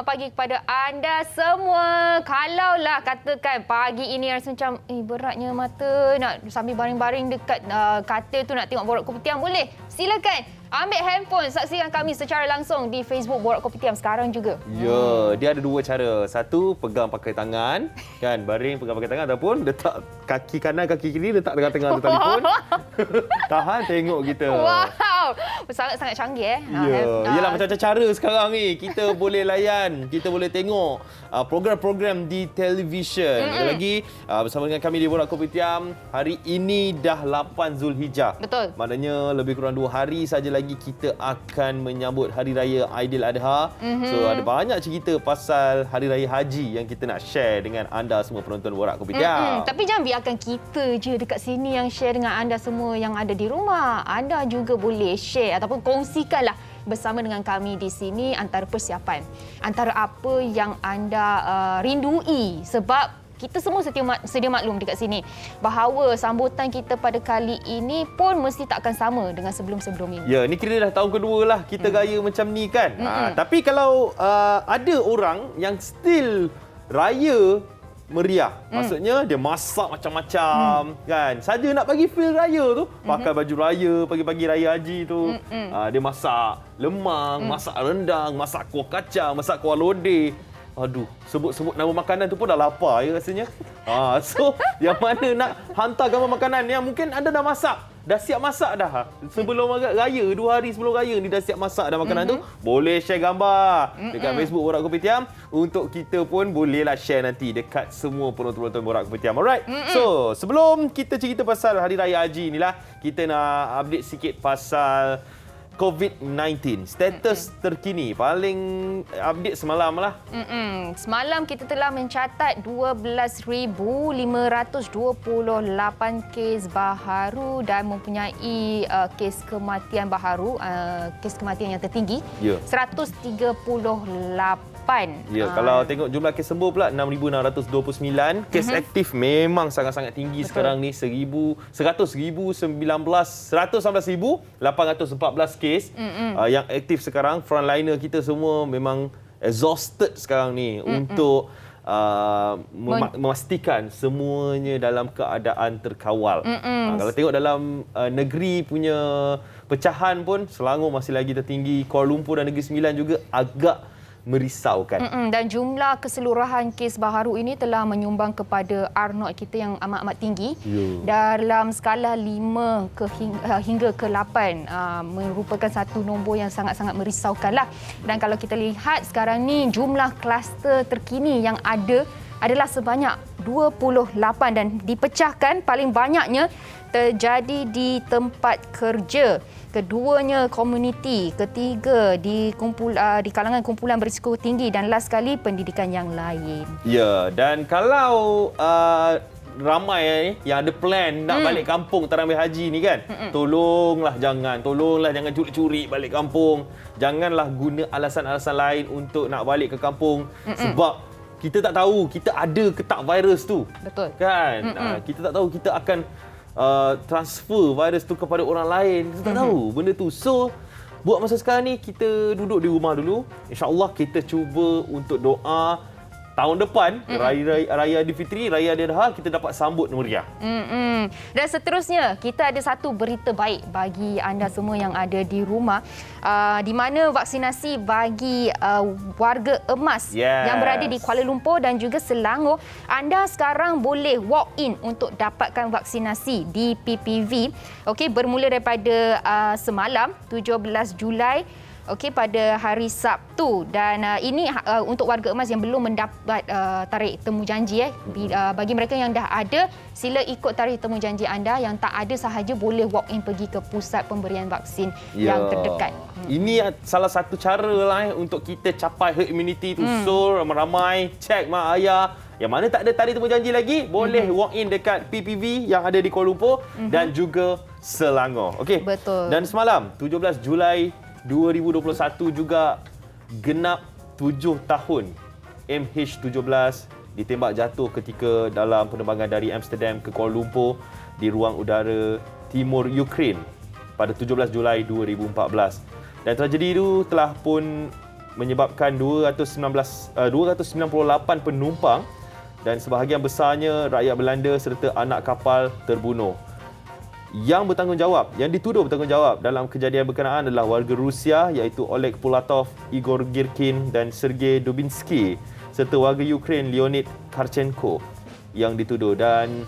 selamat pagi kepada anda semua. Kalaulah katakan pagi ini rasa macam beratnya mata nak sambil baring-baring dekat katil tu nak tengok Borak Kopitiam, boleh? Silakan ambil handphone, saksikan kami secara langsung di Facebook Borak Kopitiam sekarang juga. Ya, dia ada dua cara. Satu, pegang pakai tangan, kan, baring pegang pakai tangan ataupun letak kaki kanan, kaki kiri letak dekat tengah telefon. Tahan tengok kita. Wow, sangat-sangat canggih Ya, yalah macam-macam cara sekarang ni. Kita boleh layan, kita boleh tengok program-program di televisyen. Sekali lagi bersama dengan kami di Borak Kopitiam. Hari ini dah 8 Zulhijjah. Betul. Maknanya lebih kurang 2 hari saja lagi kita akan menyambut Hari Raya Aidiladha. So ada banyak cerita pasal Hari Raya Haji yang kita nak share dengan anda semua penonton Borak Kopitiam. Tapi jangan biarkan kita je dekat sini yang share dengan anda semua yang ada di rumah. Anda juga boleh share ataupun kongsikanlah bersama dengan kami di sini antara persiapan, antara apa yang anda rindui, sebab kita semua sedia maklum dekat sini bahawa sambutan kita pada kali ini pun mesti takkan sama dengan sebelum-sebelum ini. Ya, ni kira dah tahun kedua lah kita gaya macam ni kan. Tapi kalau ada orang yang still raya meriah. Maksudnya dia masak macam-macam kan. Saja nak bagi feel raya tu, pakai baju raya pagi-pagi raya haji tu. Dia masak lemang, masak rendang, masak kuah kacang, masak kuah lodeh. Aduh, sebut-sebut nama makanan tu pun dah lapar ya rasanya. So yang mana nak hantar gambar makanan yang mungkin anda dah masak, dah siap masak dah. Sebelum raya, 2 hari sebelum raya ni dah siap masak dah makanan tu, boleh share gambar dekat Facebook Borak Kopitiam untuk kita pun bolehlah share nanti dekat semua penonton-penonton Borak Kopitiam. Alright. So, sebelum kita cerita pasal Hari Raya Haji inilah, kita nak update sikit pasal COVID-19. Status terkini paling update semalam lah. Semalam kita telah mencatat 12,528 kes baharu dan mempunyai kes kematian baharu, kes kematian yang tertinggi, 138. Ya, kalau tengok jumlah kes sembuh pula 6,629. Kes aktif memang sangat-sangat tinggi. Betul. Sekarang ni 111,814 kes yang aktif sekarang. Frontliner kita semua memang exhausted sekarang ni untuk memastikan semuanya dalam keadaan terkawal. Kalau tengok dalam negeri punya pecahan pun, Selangor masih lagi tertinggi, Kuala Lumpur dan Negeri Sembilan juga agak merisaukan. Dan jumlah keseluruhan kes baharu ini telah menyumbang kepada R0 kita yang amat-amat tinggi. Dalam skala 5 hingga ke 8 merupakan satu nombor yang sangat-sangat merisaukanlah. Dan kalau kita lihat sekarang ni jumlah kluster terkini yang ada adalah sebanyak 28 dan dipecahkan paling banyaknya terjadi di tempat kerja, keduanya komuniti, ketiga di kalangan kumpulan berisiko tinggi dan last sekali pendidikan yang lain. Ya, dan kalau ramai yang ada plan nak balik kampung tarawih haji ni kan, tolonglah jangan curi-curi balik kampung. Janganlah guna alasan-alasan lain untuk nak balik ke kampung, sebab kita tak tahu kita ada ke tak virus tu. Betul. Kan? Kita tak tahu kita akan transfer virus tu kepada orang lain. Kita tak tahu benda tu. So, buat masa sekarang ni kita duduk di rumah dulu. InsyaAllah kita cuba untuk doa tahun depan, Raya Aidilfitri, Raya Aidiladha, kita dapat sambut meriah. Dan seterusnya, kita ada satu berita baik bagi anda semua yang ada di rumah, di mana vaksinasi bagi warga emas yang berada di Kuala Lumpur dan juga Selangor, anda sekarang boleh walk in untuk dapatkan vaksinasi di PPV. Okey, bermula daripada semalam 17 Julai. Okey, pada hari Sabtu, dan ini untuk warga emas yang belum mendapat tarikh temu janji. Bagi mereka yang dah ada, sila ikut tarikh temu janji anda. Yang tak ada sahaja boleh walk in pergi ke pusat pemberian vaksin yang terdekat. Ini salah satu cara lah untuk kita capai herd immunity tu. So ramai-ramai cek mak ayah yang mana tak ada tarikh temu janji lagi, boleh walk in dekat PPV yang ada di Kuala Lumpur dan juga Selangor. Okey. Betul. Dan semalam 17 Julai 2021 juga genap 7 tahun MH17 ditembak jatuh ketika dalam penerbangan dari Amsterdam ke Kuala Lumpur di ruang udara timur Ukraine pada 17 Julai 2014. Dan tragedi itu telah pun menyebabkan 298 penumpang dan sebahagian besarnya rakyat Belanda serta anak kapal terbunuh. Yang dituduh bertanggungjawab dalam kejadian berkenaan adalah warga Rusia iaitu Oleg Pulatov, Igor Girkin dan Sergei Dubinsky serta warga Ukraine Leonid Karchenko yang dituduh. Dan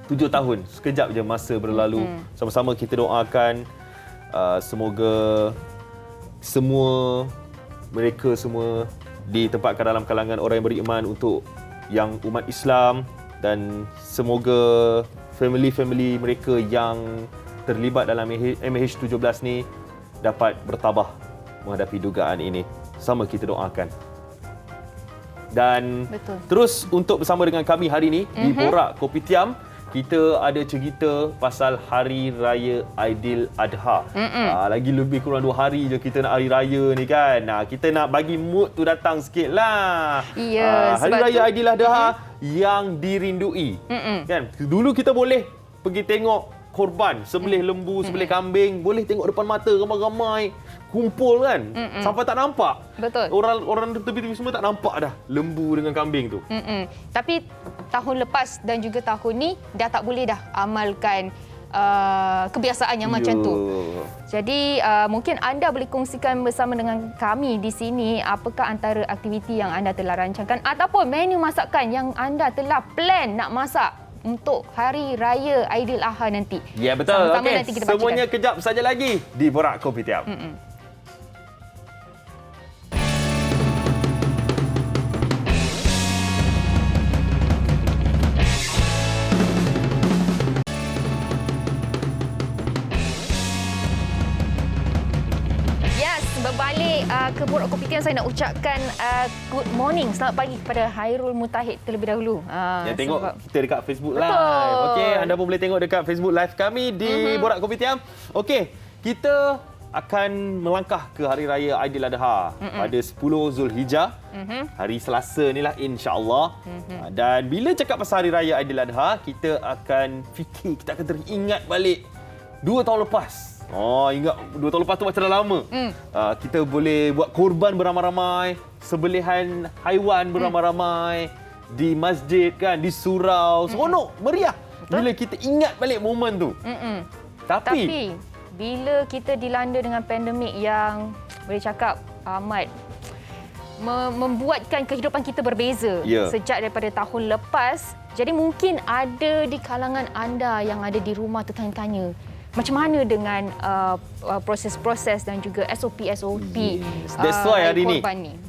7 tahun, sekejap je masa berlalu. Sama-sama kita doakan semoga mereka semua ditempatkan dalam kalangan orang yang beriman untuk yang umat Islam, dan semoga family-family mereka yang terlibat dalam MH17 ni dapat bertabah menghadapi dugaan ini. Sama kita doakan. Dan Betul. terus untuk bersama dengan kami hari ini di Borak Kopitiam, kita ada cerita pasal Hari Raya Aidiladha. Lagi lebih kurang 2 hari je kita nak Hari Raya ni kan. Kita nak bagi mood tu datang sikit lah. Ya, Hari Raya Aidiladha yang dirindui. Kan? Dulu kita boleh pergi tengok korban, sembelih lembu, sembelih kambing, boleh tengok depan mata ramai-ramai kumpul kan. Sampai tak nampak. Betul. Orang tepi-tepi semua tak nampak dah lembu dengan kambing tu. Tapi tahun lepas dan juga tahun ni dah tak boleh dah amalkan kebiasaan yang macam tu. Jadi mungkin anda boleh kongsikan bersama dengan kami di sini apakah antara aktiviti yang anda telah rancangkan ataupun menu masakan yang anda telah plan nak masak untuk Hari Raya Aidiladha nanti. Ya, betul. Sama-sama Okey, nanti kita semuanya bacakan. kejap saja lagi di Borak Kopitiam. Berbalik ke Borak Kopitiam, saya nak ucapkan good morning, selamat pagi kepada Hairul Mutahid terlebih dahulu. Yang tengok kita dekat Facebook Betul. Live. Okey, anda pun boleh tengok dekat Facebook Live kami di Borak Kopitiam. Okey, kita akan melangkah ke Hari Raya Aidiladha pada 10 Zulhijjah. Hari Selasa ni lah, insya-Allah. Dan bila cakap pasal Hari Raya Aidiladha, kita akan teringat balik 2 tahun lepas. Ingat 2 tahun lepas tu macam dah lama. Kita boleh buat korban beramai-ramai, sembelihan haiwan beramai-ramai di masjid kan, di surau. Seronok, meriah. Bila kita ingat balik momen tu. Tapi bila kita dilanda dengan pandemik yang boleh cakap amat membuatkan kehidupan kita berbeza sejak daripada tahun lepas. Jadi mungkin ada di kalangan anda yang ada di rumah tertanya-tanya, macam mana dengan proses-proses dan juga SOP-SOP That's why hari ini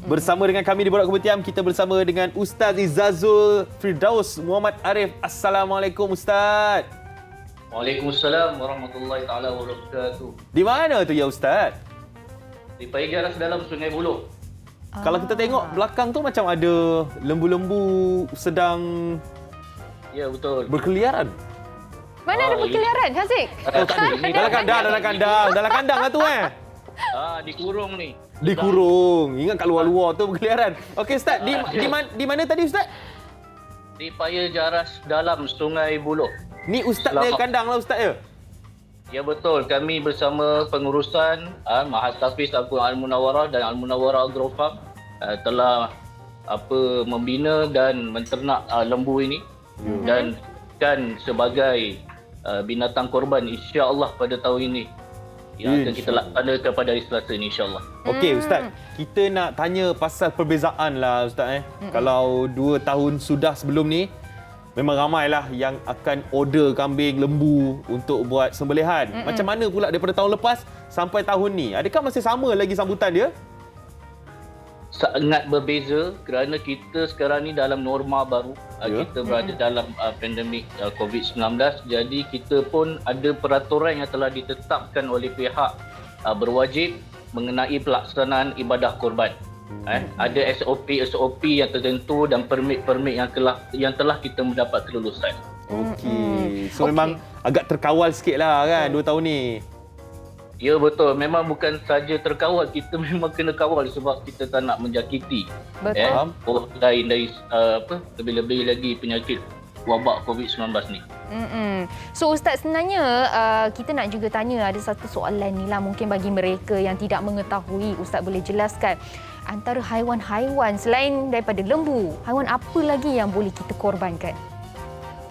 bersama dengan kami di Borak Kopitiam, kita bersama dengan Ustaz Izzazul Firdaus Muhammad Arif. Assalamualaikum Ustaz. Waalaikumsalam warahmatullahi taala wabarakatuh. Di mana tu ya Ustaz? Di Paigaras dalam Sungai Buloh. Kalau kita tengok belakang tu macam ada lembu-lembu sedang betul berkeliaran. Mana ada berkeliaran, Haziq? Dalam kandang lah tu dikurung ni. Dikurung. Ingat kat luar-luar tu berkeliaran. Okey Ustaz, di mana tadi Ustaz? Di Paigaras dalam Sungai Buloh. Ni Ustaz dia kandang lah Ustaz ya? Ya betul, kami bersama pengurusan Mahat Tafiz Al-Munawwarah dan Al-Munawwarah Agrofam telah membina dan menternak lembu ini dan sebagai binatang korban insya-Allah pada tahun ini yang akan kita laksanakan pada hari Selasa ini insya-Allah. Okey Ustaz, kita nak tanya pasal perbezaan lah Ustaz. Kalau 2 tahun sudah sebelum ni memang ramailah yang akan order kambing, lembu untuk buat sembelihan. Macam mana pula daripada tahun lepas sampai tahun ni? Adakah masih sama lagi sambutan dia? Sangat berbeza kerana kita sekarang ni dalam norma baru. Kita berada dalam pandemik COVID-19. Jadi kita pun ada peraturan yang telah ditetapkan oleh pihak berwajib mengenai pelaksanaan ibadah korban. Ada SOP yang tertentu dan permit-permit yang telah kita mendapat kelulusan. Okey. So memang agak terkawal sikitlah kan 2 tahun ni. Ya betul, memang bukan saja terkawal, kita memang kena kawal sebab kita tak nak menjangkiti. Betul. Lain dari lebih-lebih lagi penyakit wabak COVID-19 ni. So Ustaz, sebenarnya kita nak juga tanya, ada satu soalan ni lah mungkin bagi mereka yang tidak mengetahui, Ustaz boleh jelaskan antara haiwan-haiwan selain daripada lembu, haiwan apa lagi yang boleh kita korbankan?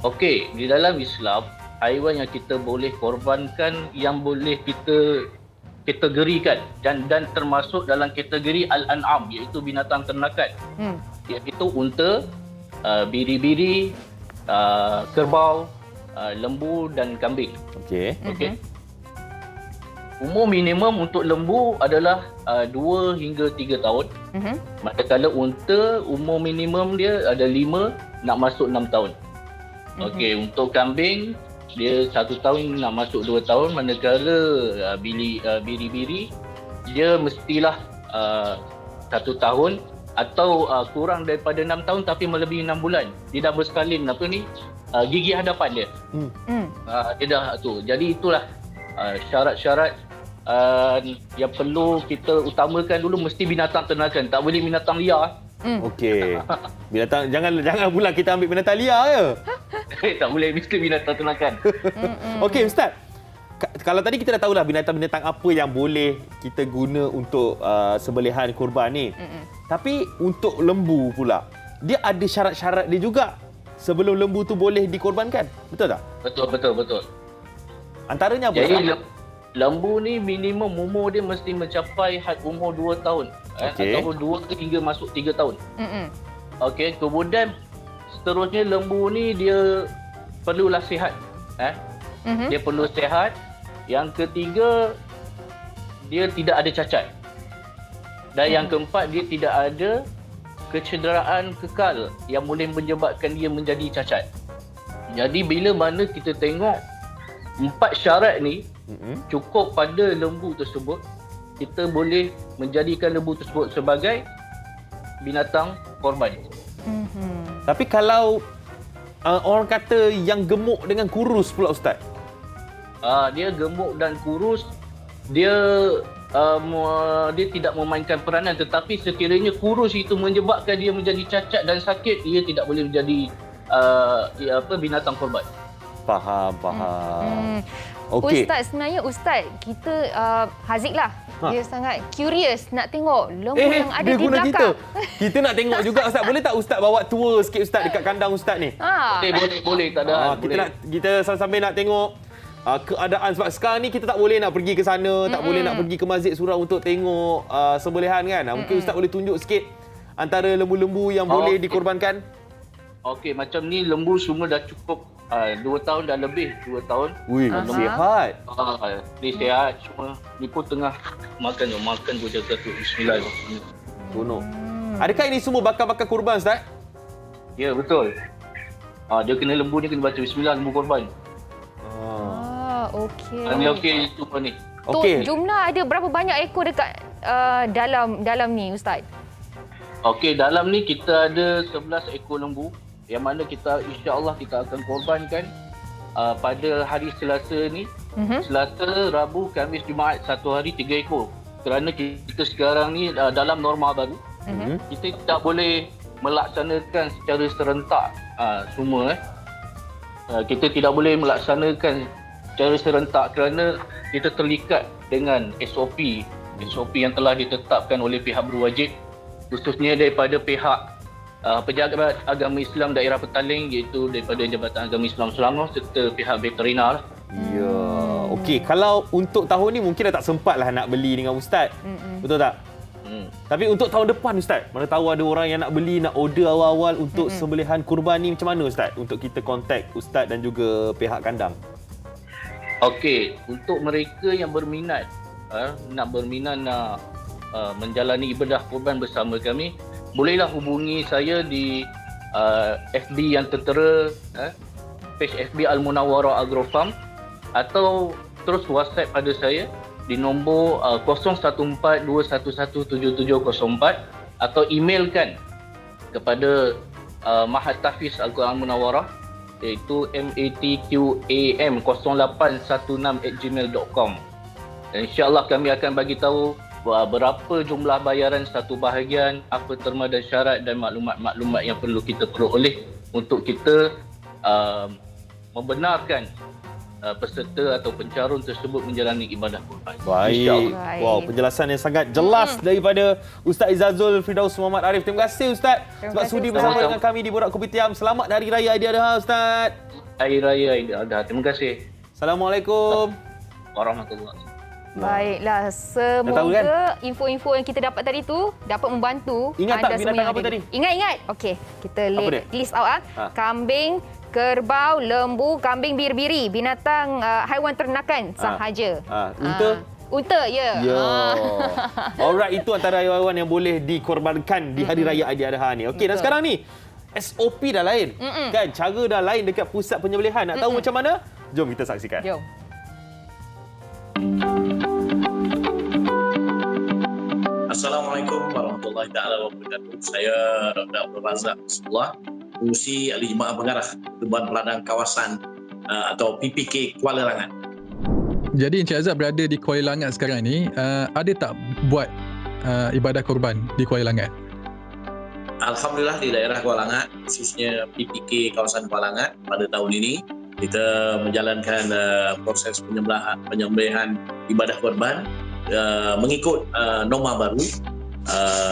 Okey, di dalam Islam, haiwan yang kita boleh korbankan yang boleh kita kategorikan dan termasuk dalam kategori al-an'am, iaitu binatang ternakan. Iaitu unta, biri-biri, kerbau, lembu dan kambing. Okey. Umur minimum untuk lembu adalah 2 hingga 3 tahun. Manakala unta umur minimum dia ada 5 nak masuk 6 tahun. Okey, untuk kambing dia 1 tahun nak masuk 2 tahun, manakala biri-biri dia mestilah 1 tahun atau kurang daripada 6 tahun tapi melebihi 6 bulan. Dia dah bersalin gigi hadapan dia. Dia dah tu. Jadi itulah syarat-syarat yang perlu kita utamakan dulu, mesti binatang ternakan, tak boleh binatang liar. Okey. Binatang jangan pula kita ambil binatang liar je. Tak boleh, mesti binatang ternakan. Okey Ustaz. Kalau tadi kita dah tahulah binatang-binatang apa yang boleh kita guna untuk sembelihan kurban ni. Tapi untuk lembu pula, dia ada syarat-syarat dia juga sebelum lembu tu boleh dikorbankan. Betul tak? Betul. Antaranya apa? Jadi lembu ni minimum umur dia mesti mencapai had umur 2 tahun. Ataupun 2 hingga masuk 3 tahun. Okey, kemudian seterusnya lembu ni dia perlulah sihat. Dia perlu sihat. Yang ketiga, dia tidak ada cacat. Dan yang keempat, dia tidak ada kecederaan kekal yang boleh menyebabkan dia menjadi cacat. Jadi bila mana kita tengok 4 syarat ni cukup pada lembu tersebut, kita boleh menjadikan lembu tersebut sebagai binatang korban. Tapi kalau orang kata yang gemuk dengan kurus pula Ustaz? Dia gemuk dan kurus, dia tidak memainkan peranan, tetapi sekiranya kurus itu menyebabkan dia menjadi cacat dan sakit, dia tidak boleh menjadi binatang korban. Faham. Okey. Ustaz, sebenarnya Ustaz, kita Haziq lah. Dia sangat curious nak tengok lembu yang ada dia di guna belakang. Kita nak tengok juga Ustaz. Boleh tak Ustaz bawa tour sikit Ustaz dekat kandang Ustaz ni? Boleh, tak ada. Kita sambil nak tengok keadaan, sebab sekarang ni kita tak boleh nak pergi ke sana, tak boleh nak pergi ke Masjid Surau untuk tengok sembelihan kan. Mungkin Ustaz boleh tunjuk sikit antara lembu-lembu yang boleh dikorbankan. Okey, macam ni lembu semua dah cukup 2 tahun dah lebih, 2 tahun. Wih, sihat. Ni sihat, cuma ni pun tengah makan tu jaga tu. Bismillah. Tono. Adakah ini semua bakar-bakar kurban Ustaz? Ya, betul. Dia kena lembu ni kena baca bismillah, lembu korban. Okey. Okey, cuma ni. Okey. Jumlah ada berapa banyak ekor dekat dalam ni Ustaz? Okey, dalam ni kita ada 11 ekor lembu yang mana kita insya-Allah kita akan korbankan pada hari Selasa ni. Selasa, Rabu, Khamis, Jumaat, 1 hari 3 ekor. Kerana kita sekarang ni dalam norma baru. Kita tak boleh melaksanakan secara serentak semua. Kita tidak boleh melaksanakan secara serentak kerana kita terikat dengan SOP yang telah ditetapkan oleh pihak berwajib, khususnya daripada pihak Pejabat Agama Islam Daerah Petaling, iaitu daripada Jabatan Agama Islam Selangor serta pihak veterinar. Ya. Okey, kalau untuk tahun ni mungkin dah tak sempatlah nak beli dengan Ustaz. Betul tak? Tapi untuk tahun depan Ustaz, mana tahu ada orang yang nak beli, nak order awal-awal untuk sembelihan kurban ni, macam mana Ustaz untuk kita kontak Ustaz dan juga pihak kandang? Okey, untuk mereka yang berminat nak menjalani ibadah kurban bersama kami, bolehlah hubungi saya di FB yang tertera, page FB Al-Munawwarah Agrofarm, atau terus WhatsApp pada saya di nombor 0142117704, atau emailkan kepada Mahat Tahfiz Al-Quran Munawwarah, iaitu matqam0816@gmail.com. Dan insya-Allah kami akan bagi tahu berapa jumlah bayaran satu bahagian, apa terma dan syarat dan maklumat-maklumat yang perlu kita peroleh untuk kita membenarkan peserta atau pencarun tersebut menjalani ibadah kurban. Baik. Wow, penjelasan yang sangat jelas daripada Ustaz Izzazul Firdaus Muhammad Arif. Terima kasih Ustaz sebab sudi bersama dengan kami di Borak Kopitiam. Selamat Hari Raya Aidiladha Ustaz. Hari Raya Aidiladha. Terima kasih. Assalamualaikum warahmatullahi. Baiklah, semoga info-info yang kita dapat tadi tu dapat membantu. Ingat tak binatang apa tadi? Ingat. Okey, kita list out Kambing, kerbau, lembu, kambing biri-biri, binatang haiwan ternakan sahaja. Unta, ya. Alright, itu antara haiwan yang boleh dikorbankan di Hari Raya Aidiladha ni. Okey, dan sekarang ni SOP dah lain. Kan, cara dah lain dekat pusat penyembelihan. Nak tahu macam mana? Jom kita saksikan. Jom. Assalamualaikum warahmatullahi taala wabarakatuh. Saya Dr. Abdul Razak Rasulullah, Pengurusi Ahli Jemaah Pengarah Pertubuhan Peladang Kawasan atau PPK Kuala Langat. Jadi Encik Azad berada di Kuala Langat sekarang ni, ada tak buat ibadah korban di Kuala Langat? Alhamdulillah di daerah Kuala Langat, khususnya PPK Kawasan Kuala Langat, pada tahun ini kita menjalankan proses penyembelihan ibadah korban mengikut norma baru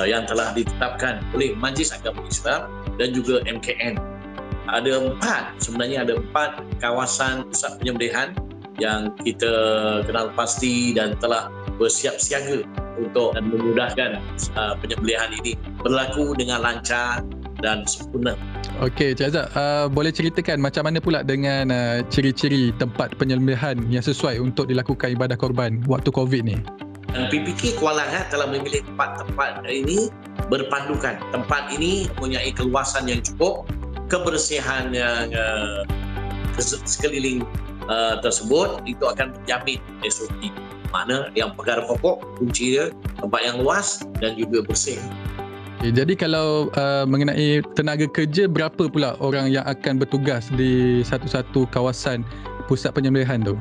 yang telah ditetapkan oleh Majlis Agama Islam dan juga MKN. Sebenarnya ada 4 kawasan pusat penyembelihan yang kita kenal pasti dan telah bersiap siaga untuk memudahkan penyembelihan ini berlaku dengan lancar dan sempurna. Okey, Encik Azad, boleh ceritakan macam mana pula dengan ciri-ciri tempat penyembelihan yang sesuai untuk dilakukan ibadah korban waktu COVID ni? PPK Kuala Langat telah memilih tempat ini berpandukan. Tempat ini mempunyai keluasan yang cukup, kebersihan yang sekeliling tersebut itu akan menjamin SOP. Mana yang perkara pokok, kunci dia, tempat yang luas dan juga bersih. Jadi kalau mengenai tenaga kerja, berapa pula orang yang akan bertugas di satu-satu kawasan pusat penyembelihan tu?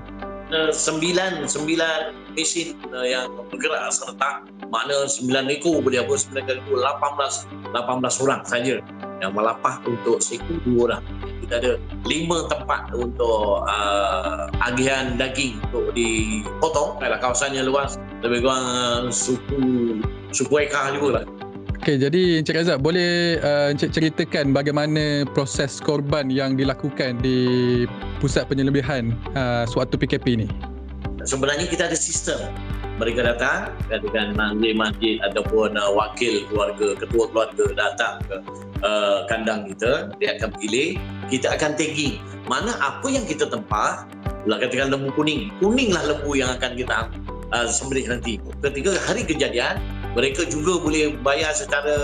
9 mesin yang bergerak serta, makna 9 ekor boleh apa, 9 kali 18 orang saja yang melapah untuk seekor 2 orang. Kita ada 5 tempat untuk agihan daging untuk dipotong. Kalau kawasannya luas, lebih kurang suku ekar juga lah. Okey, jadi Encik Razak, boleh Encik ceritakan bagaimana proses korban yang dilakukan di pusat penyembelihan sewaktu PKP ni? Sebenarnya kita ada sistem. Mereka datang, katakan masjid ataupun wakil keluarga, ketua keluarga datang ke kandang kita, dia akan pilih, kita akan tagging mana apa yang kita tempah. Katakan lembu kuninglah lembu yang akan kita sembelih nanti. Ketika hari kejadian, mereka juga boleh bayar secara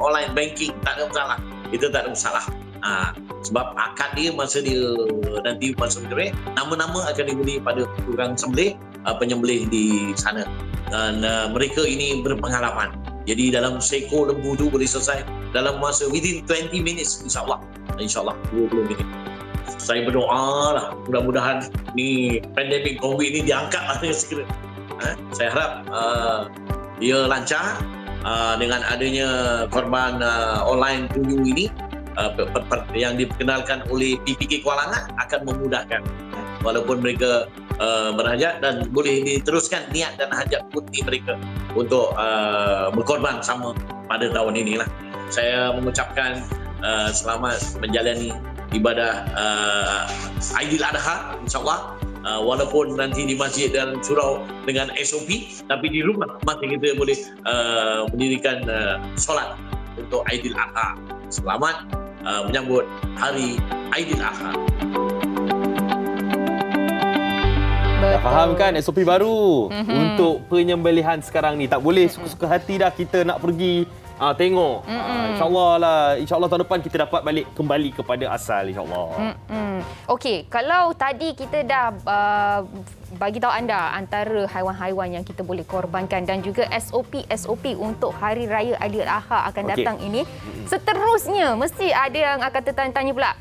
online banking, tak ada masalah. Kita tak ada masalah. Sebab akad dia masa sembelih, nama-nama akan diberi pada orang sembelih, penyembelih di sana. Dan mereka ini berpengalaman. Jadi dalam seekor lembu tu boleh selesai dalam masa within 20 minutes, insyaAllah 20 minit. Saya berdoa lah, mudah-mudahan ni pandemik COVID ni diangkat lah segera. Saya harap ia lancar dengan adanya korban online tunjuk ini yang diperkenalkan oleh PPK Kuala Langat akan memudahkan walaupun mereka berhajat, dan boleh diteruskan niat dan hajat putih mereka untuk berkorban sama pada tahun inilah. Saya mengucapkan selamat menjalani ibadah Aidiladha, insyaAllah. Walaupun nanti di masjid dan surau dengan SOP, tapi di rumah masih kita boleh mendirikan solat untuk Aidiladha. Selamat menyambut Hari Aidiladha. Dah faham kan SOP baru untuk penyembelihan sekarang ni. Tak boleh suka-suka hati dah kita nak pergi tengok. InsyaAllah tahun depan kita dapat balik kembali kepada asal, insyaAllah. Okey, kalau tadi kita dah bagi tahu anda antara haiwan-haiwan yang kita boleh korbankan dan juga SOP untuk Hari Raya Aidiladha akan datang ini. Seterusnya mesti ada yang akan tertanya-tanya pula.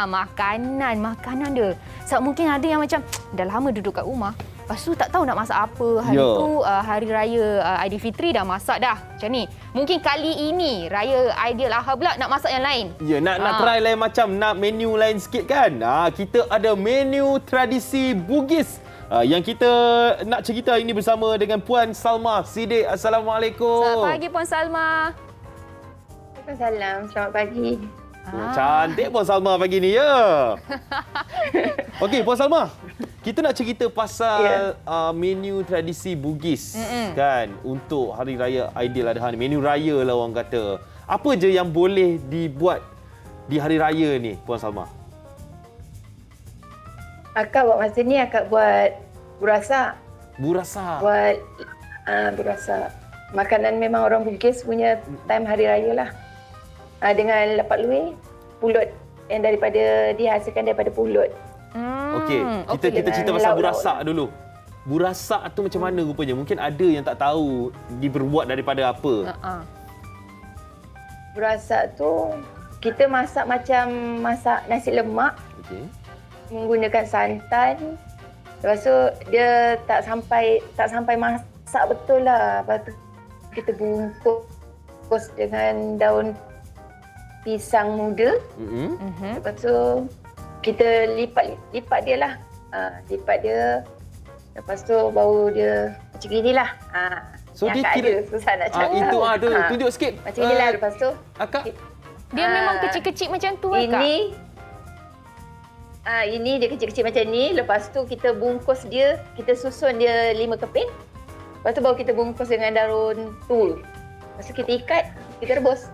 Makanan dia. Sebab mungkin ada yang macam dah lama duduk kat rumah, Lepas tu tak tahu nak masak apa. Hari tu Hari Raya Aidilfitri dah masak dah. Macam ni. Mungkin kali ini Raya Aidiladha pula nak masak yang lain. Ya, nak try lain macam, nak menu lain sikit kan. Kita ada menu tradisi Bugis. Yang kita nak cerita ini bersama dengan Puan Salma Siddiq. Assalamualaikum. Selamat pagi Puan Salma. Waalaikumsalam. Selamat pagi. Cantik Puan Salma pagi ni ya. Okey Puan Salma, kita nak cerita pasal menu tradisi Bugis kan untuk Hari Raya Aidiladha ni. Menu raya lah orang kata. Apa je yang boleh dibuat di Hari Raya ni Puan Salma? Akak buat masa ni akak buat burasa. Burasa. Buat burasa. Makanan memang orang Bugis punya time Hari Raya lah. Dengan lepak luih, pulut yang daripada dihasilkan daripada pulut. Okey, kita cerita pasal burasak dulu. Burasak tu macam mana rupanya? Mungkin ada yang tak tahu diperbuat daripada apa. Burasak tu kita masak macam masak nasi lemak. Okey. Menggunakan santan. Lepas tu dia tak sampai masak betul lah. Lepas tu kita bungkus dengan daun pisang muda. Lepas tu kita lipat dia lah. Lipat dia. Lepas tu baru dia macam ginilah. So yang dia akak kira ada, susah nak cakap. itu tunjuk sikit. Macam inilah. Lepas tu Akak Dia memang kecil-kecil macam tu Kak? Ini dia kecil-kecil macam ni. Lepas tu kita bungkus dia, kita susun dia 5 keping. Lepas tu baru kita bungkus dengan daun tul. Lepas tu kita ikat, kita rebus.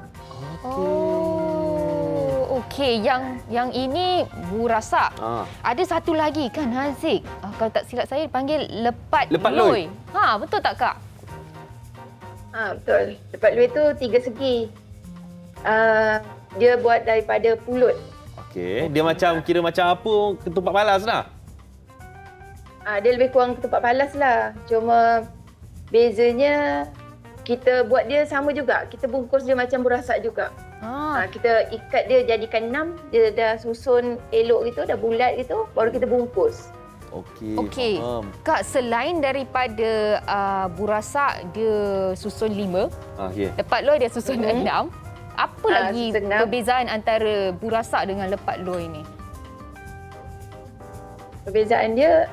Okey, yang ini burasak. Ada satu lagi kan Haziq. Kalau tak silap saya panggil lepat loi. Betul tak Kak? Betul. Lepat luih tu 3 segi. Dia buat daripada pulut. okey, dia kira macam apa ketupat palas lah. Dia lebih kurang ketupat palas lah. Cuma bezanya kita buat dia sama juga. Kita bungkus dia macam burasak juga. Kita ikat dia jadikan 6. Dia dah susun elok gitu, dah bulat gitu. Baru kita bungkus. Okey, faham. Kak, selain daripada burasak dia susun 5, lepat loi dia susun 6. Apa lagi perbezaan antara burasak dengan lepat loi ni? Perbezaan dia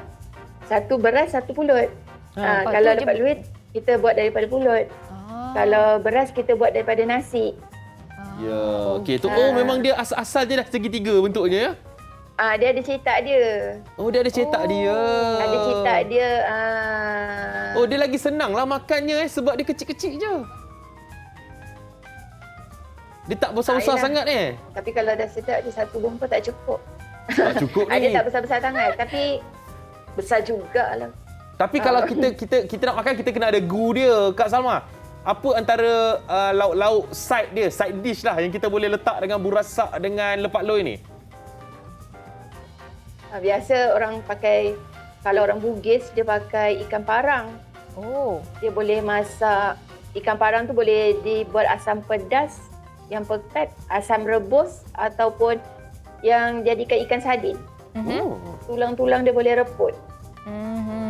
satu beras, satu pulut. Kalau lepat luih kita buat daripada pulut. Kalau beras kita buat daripada nasi. Ya, okey. Tu memang dia asal dia dah segitiga bentuknya ya? Dia ada cetak dia. Dia ada cetak dia. Ada cetak dia. Dia lagi senang lah makannya sebab dia kecil-kecil je. Dia tak besar-besar sangat Tapi kalau dah sedap dia satu bungkus tak cukup. Tak cukup ni. Dia tak besar-besar sangat tapi besar jugalah. Tapi kalau kita nak makan, kita kena ada gu dia, Kak Salma. Apa antara lauk-lauk side dish lah yang kita boleh letak dengan burasak dengan lepat loi ni? Biasa orang pakai, kalau orang Bugis dia pakai ikan parang. Dia boleh masak ikan parang tu, boleh dibuat asam pedas yang pekat, asam rebus ataupun yang jadikan ikan sardin. Tulang-tulang dia boleh reput.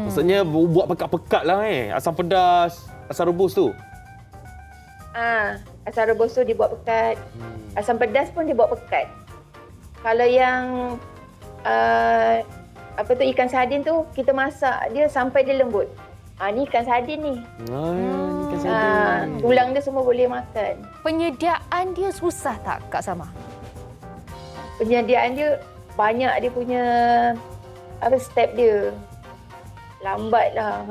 Maksudnya buat pekat-pekat lah asam pedas, asam rebus tu. Asam rebus tu dibuat pekat. Asam pedas pun dibuat pekat. Kalau yang ikan sardin tu kita masak dia sampai dia lembut. Ni ikan sardin ni. Ikan sardin. Tulang dia semua boleh makan. Penyediaan dia susah tak Kak Salma? Penyediaan dia banyak, dia punya step dia. Lambat lah.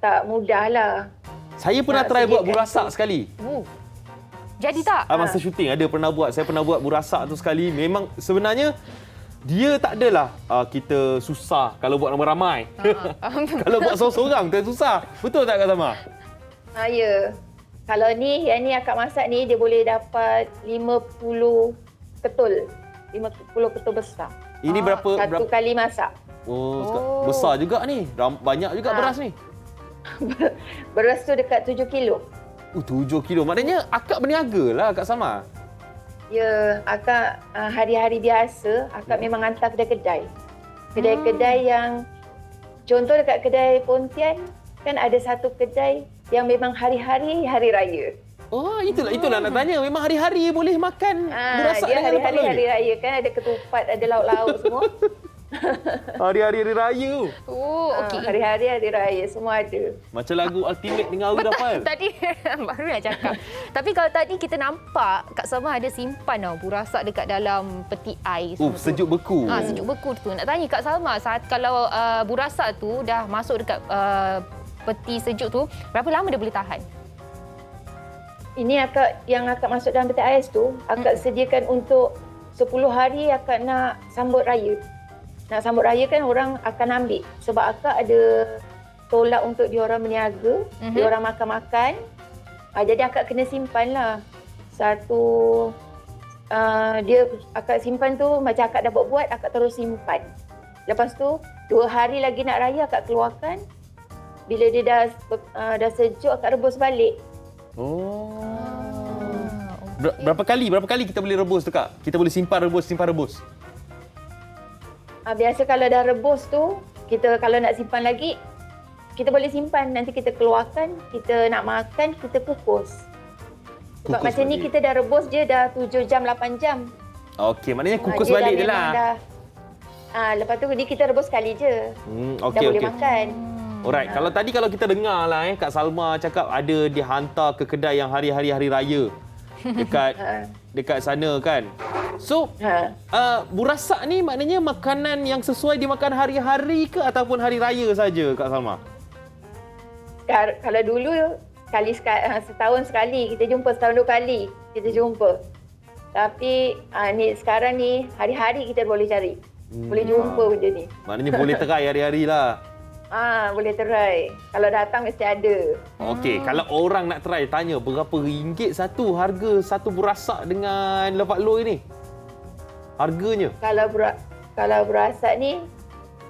Tak mudah lah. Saya pernah try buat burasak sekali. Jadi tak? Masa syuting ada pernah buat. Saya pernah buat burasak tu sekali. Memang sebenarnya dia tak adalah kita susah kalau buat ramai-ramai. Kalau buat seorang-seorang tu susah. Betul tak Kak Salma? Ya. Kalau yang ni akak masak ni dia boleh dapat 50 ketul. 50 ketul besar. Ini berapa? Satu kali masak. Besar juga ni. Banyak juga beras ni. Beras tu dekat 7 kilo. 7 kilo. Maknanya akak berniaga lah Kak Salma. Ya, akak hari-hari biasa akak memang hantar kedai-kedai. Kedai-kedai yang contoh dekat kedai Pontian, kan ada satu kedai yang memang hari-hari hari raya. Oh, itulah nak tanya. Memang hari-hari boleh makan burasak dia dengan lepak hari-hari loi hari ni? raya kan, ada ketupat, ada lauk-lauk semua. Hari-hari hari raya. Oh, okey. Hari-hari hari raya semua ada. Macam lagu Ultimate dengan Awi Dafal. Tadi baru nak cakap. Tapi kalau tadi kita nampak Kak Salma ada simpan tau burasak dekat dalam peti ais. Sejuk beku. Sejuk beku tu. Nak tanya Kak Salma, saat kalau burasak tu dah masuk dekat peti sejuk tu, berapa lama dia boleh tahan? Ini yang akak masuk dalam peti ais tu, akak sediakan untuk 10 hari akak nak sambut raya. Nak sambut raya kan orang akan ambil. Sebab akak ada tolak untuk diorang berniaga, diorang makan-makan. Jadi akak kena simpan lah. Satu, dia akak simpan tu macam akak dah buat, akak terus simpan. Lepas tu, 2 hari lagi nak raya akak keluarkan. Bila dia dah sejuk, akak rebus balik. Oh. Berapa kali kita boleh rebus tu, Kak? Kita boleh simpan rebus. Biasa kalau dah rebus tu, kita kalau nak simpan lagi, kita boleh simpan. Nanti kita keluarkan, kita nak makan, kita kukus. Sebab macam ni kita dah rebus je dah 7 jam, 8 jam. Okey, maknanya kukus balik je lah. Lepas tu kita rebus sekali je. Okey, dah boleh makan. Alright, kalau kita dengar lah Kak Salma cakap ada dihantar ke kedai yang hari-hari hari raya dekat sana kan. So, burasak ni maknanya makanan yang sesuai dimakan hari-hari ke ataupun hari raya saja, Kak Salma? Kalau dulu setahun sekali kita jumpa, setahun 2 kali kita jumpa. Tapi ni sekarang ni hari-hari kita boleh cari. Boleh jumpa benda ni. Maknanya boleh try hari-hari lah. Boleh try. Kalau datang mesti ada. Okey, kalau orang nak try, tanya berapa ringgit harga satu burasak dengan lepak loi ni? Harganya? Kalau burasak ni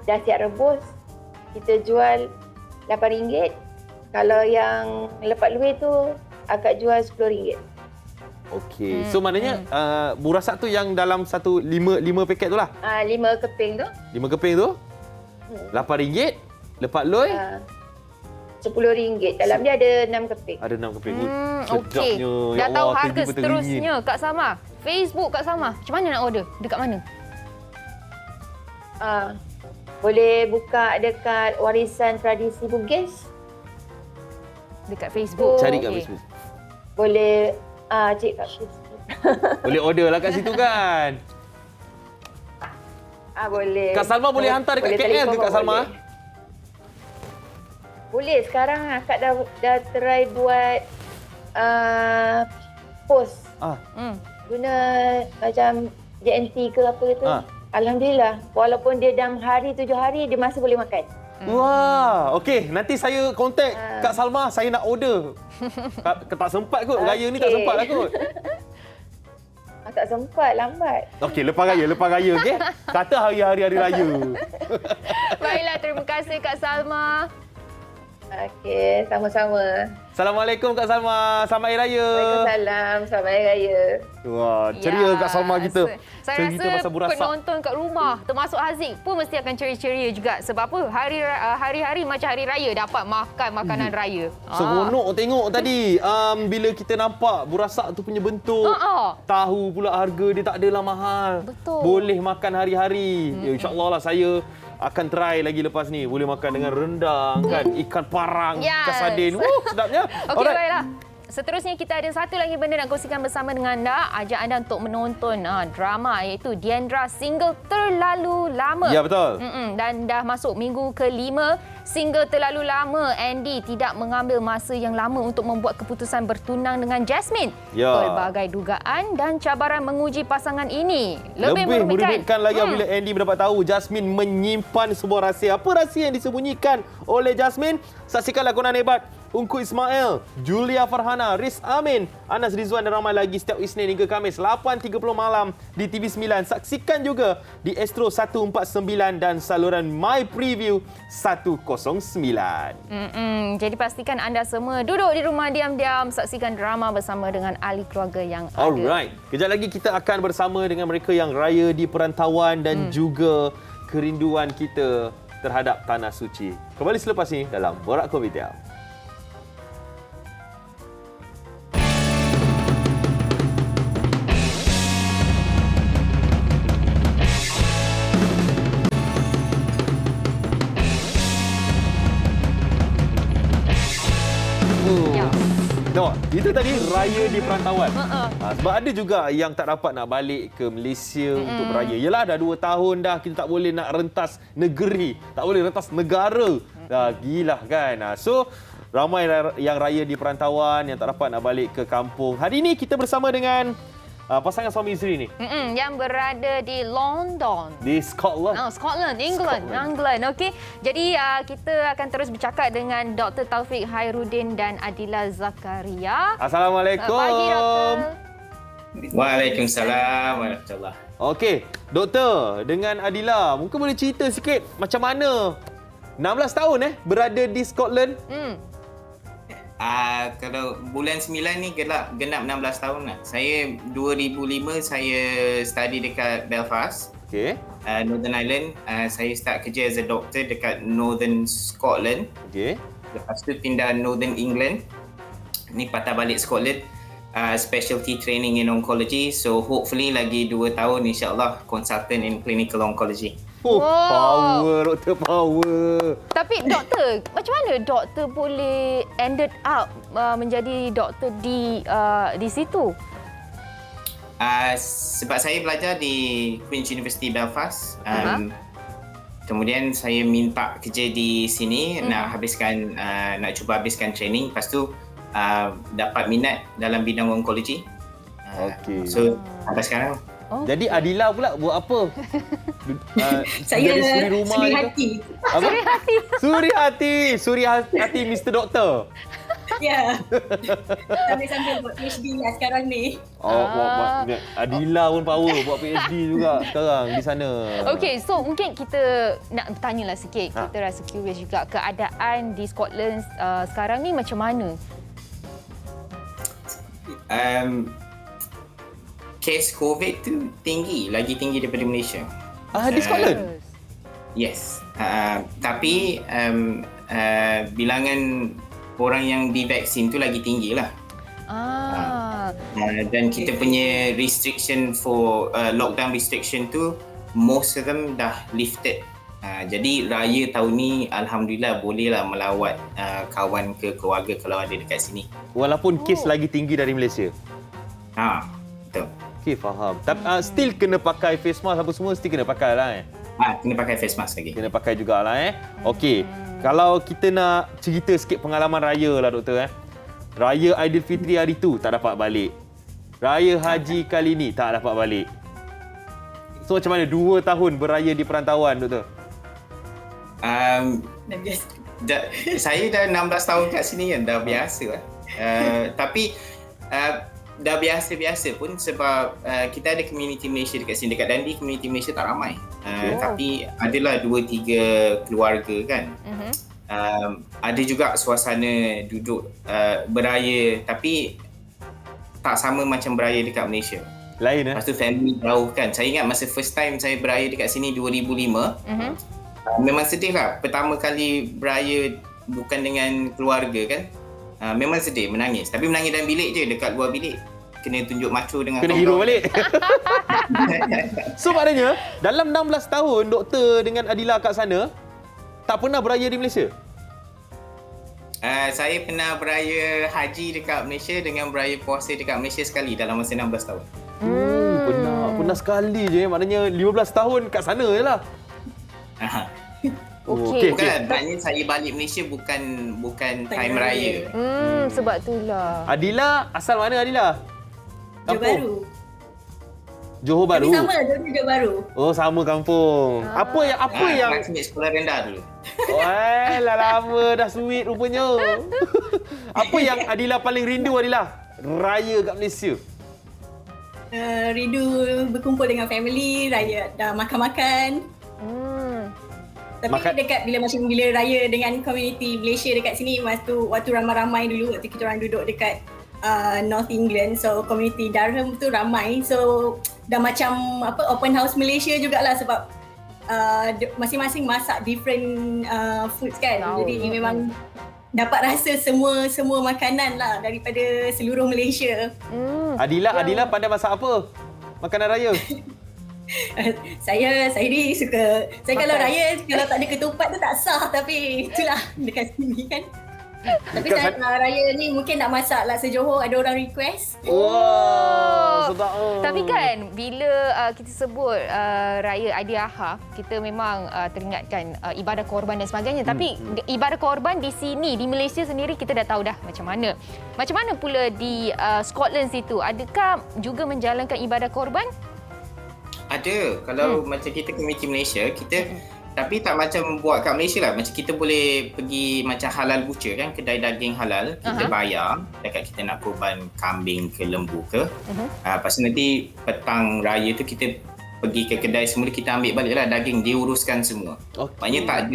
dah siap rebus, kita jual RM8. Kalau yang lepak loi tu akak jual RM10. Okey. So maknanya burasak tu yang dalam satu 5 paket tu lah? 5 keping tu. 5 keping tu? RM8. Lepak loi? RM10. Dalam dia ada 6 keping. Ada 6 keping. Okey. Dah tahu harga seterusnya Kak Salma. Facebook Kak Salma. Macam mana nak order? Dekat mana? Boleh buka dekat Warisan Tradisi Bugis. Dekat Facebook. Cari kat Facebook. Boleh cek kat Facebook. Boleh order lah kat situ kan? Boleh. Kak Salma boleh hantar dekat KL ke Kak Salma? Boleh. Sekarang akak dah try buat post. Guna macam JNT ke apa tu. Alhamdulillah. Walaupun dia dalam 7 hari, dia masih boleh makan. Wah, okey. Nanti saya kontak Kak Salma, saya nak order. Tak sempat kot. Raya ni tak sempat lah kot. Tak sempat, lambat. Okey, lepas raya okey. Kata hari-hari hari raya. Baiklah, terima kasih Kak Salma. Okey, sama-sama. Assalamualaikum Kak Salma. Selamat Hari Raya. Waalaikumsalam. Selamat Hari Raya. Wah, ceria Kak Salma kita. Saya cerita rasa pasal burasak. penonton kat rumah, termasuk Haziq pun mesti akan ceria-ceria juga. Sebab apa? Hari-hari macam hari raya dapat makan makanan raya. Seronok tengok tadi. Bila kita nampak burasak tu punya bentuk. Tahu pula harga dia tak adalah mahal. Betul. Boleh makan hari-hari. Ya, InsyaAllah lah saya akan try lagi lepas ni. Boleh makan dengan rendang kan, ikan parang, ikan sardin. Sedapnya. Okey, baiklah. Seterusnya kita ada satu lagi benda nak kongsikan bersama dengan anda. Ajak anda untuk menonton drama iaitu Diandra Single Terlalu Lama. Ya, betul. Dan dah masuk minggu ke-5. Single Terlalu Lama, Andy tidak mengambil masa yang lama untuk membuat keputusan bertunang dengan Jasmine. Ya. Pelbagai dugaan dan cabaran menguji pasangan ini. Lebih merumitkan lagi bila Andy mendapat tahu Jasmine menyimpan sebuah rahsia. Apa rahsia yang disembunyikan oleh Jasmine? Saksikan lakonan hebat Ungku Ismail, Julia Farhana, Riz Amin, Anas Rizwan dan ramai lagi setiap Isnin hingga Khamis 8.30 malam di TV9. Saksikan juga di Astro 149 dan saluran My Preview 109. Jadi pastikan anda semua duduk di rumah diam-diam saksikan drama bersama dengan ahli keluarga yang ada. Alright. Kejap lagi kita akan bersama dengan mereka yang raya di perantauan dan juga kerinduan kita terhadap Tanah Suci. Kembali selepas ini dalam Borak Kopitiam. Tengok, itu tadi raya di perantauan. Sebab ada juga yang tak dapat nak balik ke Malaysia untuk beraya. Yelah, dah 2 tahun dah kita tak boleh nak rentas negeri, tak boleh rentas negara. Dah gila kan. So, ramai yang raya di perantauan, yang tak dapat nak balik ke kampung. Hari ini kita bersama dengan pasangan suami isteri ni. Yang berada di London. Di Scotland. Scotland, England. Okey. Jadi kita akan terus bercakap dengan Dr. Taufik Khairuddin dan Adila Zakaria. Assalamualaikum. Pagi, Doktor. Waalaikumsalam warahmatullahi. Okey, Doktor, dengan Adila, mungkin boleh cerita sikit macam mana 16 tahun berada di Scotland? Kalau bulan 9 ni genap 16 tahun lah. Saya 2005 saya study dekat Belfast, Northern Ireland. Saya start kerja as a doctor dekat Northern Scotland. Lepas tu pindah Northern England. Ni patah balik Scotland. Specialty training in oncology. So hopefully lagi 2 tahun insyaAllah consultant in clinical oncology. Power, doktor, power. Tapi doktor, macam mana doktor boleh ended up menjadi doktor di situ? Sebab saya belajar di Queen's University Belfast. Kemudian saya minta kerja di sini, nak cuba habiskan training. Lepas tu dapat minat dalam bidang onkologi. So sampai sekarang. Jadi Adila pula buat apa? Saya suri rumah suri hati. Apa? Suri hati Mr. Doktor. Ya. Sambil-sambil buat PhD lah sekarang ni. Adila pun power buat PhD juga sekarang di sana. Okey, so mungkin kita nak bertanyalah sikit. Kita rasa curious juga keadaan di Scotland sekarang ni macam mana? Kes COVID tu tinggi, lagi tinggi daripada Malaysia. Di Scotland? Yes. Tapi bilangan orang yang divaksin tu lagi tinggi lah. Dan kita punya restriction for lockdown restriction tu, most of them dah lifted. Jadi raya tahun ni alhamdulillah bolehlah melawat kawan ke keluarga kalau ada dekat sini. Walaupun kes lagi tinggi dari Malaysia. Betul. Okey, faham. Tapi still kena pakai face mask apa semua, still kena pakai lah kena pakai face mask lagi. Kena pakai jugalah Okey. Kalau kita nak cerita sikit pengalaman raya lah doktor Raya Aidilfitri hari tu tak dapat balik. Raya Haji kali ni tak dapat balik. So macam mana 2 tahun beraya di perantauan doktor? Saya dah 16 tahun kat sini kan, dah biasa lah. Tapi dah biasa-biasa pun sebab kita ada community Malaysia dekat sini. Dekat Dundee community Malaysia tak ramai. Tapi adalah 2-3 keluarga kan. Ada juga suasana duduk beraya tapi tak sama macam beraya dekat Malaysia. Lain Lepas tu family jauh kan. Saya ingat masa first time saya beraya dekat sini 2005. Memang sedih lah. Pertama kali beraya bukan dengan keluarga kan. Memang sedih, menangis. Tapi menangis dalam bilik je, dekat luar bilik. Kena tunjuk macho dengan kena hero balik. So maknanya, dalam 16 tahun doktor dengan Adila kat sana, tak pernah beraya di Malaysia? Saya pernah beraya haji dekat Malaysia dengan beraya puasa dekat Malaysia sekali dalam masa 16 tahun. Pernah sekali je. Maknanya 15 tahun kat sana je lah. Okey. Bukan, maknanya saya balik Malaysia bukan time raya. Sebab itulah. Adila, asal mana Adila? Johor Bahru. Johor Bahru. Tapi sama Johor Bahru. Oh, sama kampung. Apa yang Classmate sekolah rendah dulu. lah lama dah sweet rupanya. Apa yang Adila paling rindu Adila? Raya kat Malaysia. Rindu berkumpul dengan family, raya dah makan-makan. Tapi bila raya dengan community Malaysia dekat sini waktu ramai-ramai dulu waktu kita orang duduk dekat North England, so community Durham tu ramai, so dah macam open house Malaysia jugalah sebab masing-masing masak different foods kan. Jadi memang dapat rasa semua makanan lah daripada seluruh Malaysia. Adila pandai masak apa? Makanan raya? Saya ni suka. Saya kalau raya, kalau tak ada ketupat tu tak sah. Tapi itulah dekat sini kan. Tapi saya raya ni mungkin nak masak laksa Johor, ada orang request. Sedap. Tapi kan bila kita sebut raya Aidiladha, kita memang teringatkan ibadah korban dan sebagainya. Tapi ibadah korban di sini, di Malaysia sendiri, kita dah tahu dah macam mana. Macam mana pula di Scotland situ? Adakah juga menjalankan ibadah korban? Ada. Kalau macam kita komuniti Malaysia, kita tapi tak macam buat kat Malaysia lah. Macam kita boleh pergi macam halal butcher kan, kedai daging halal, kita bayar dekat kita nak korban kambing ke lembu ke. Lepas tu nanti petang raya tu kita pergi ke kedai semula, kita ambil balik lah daging, diuruskan semua. Maknanya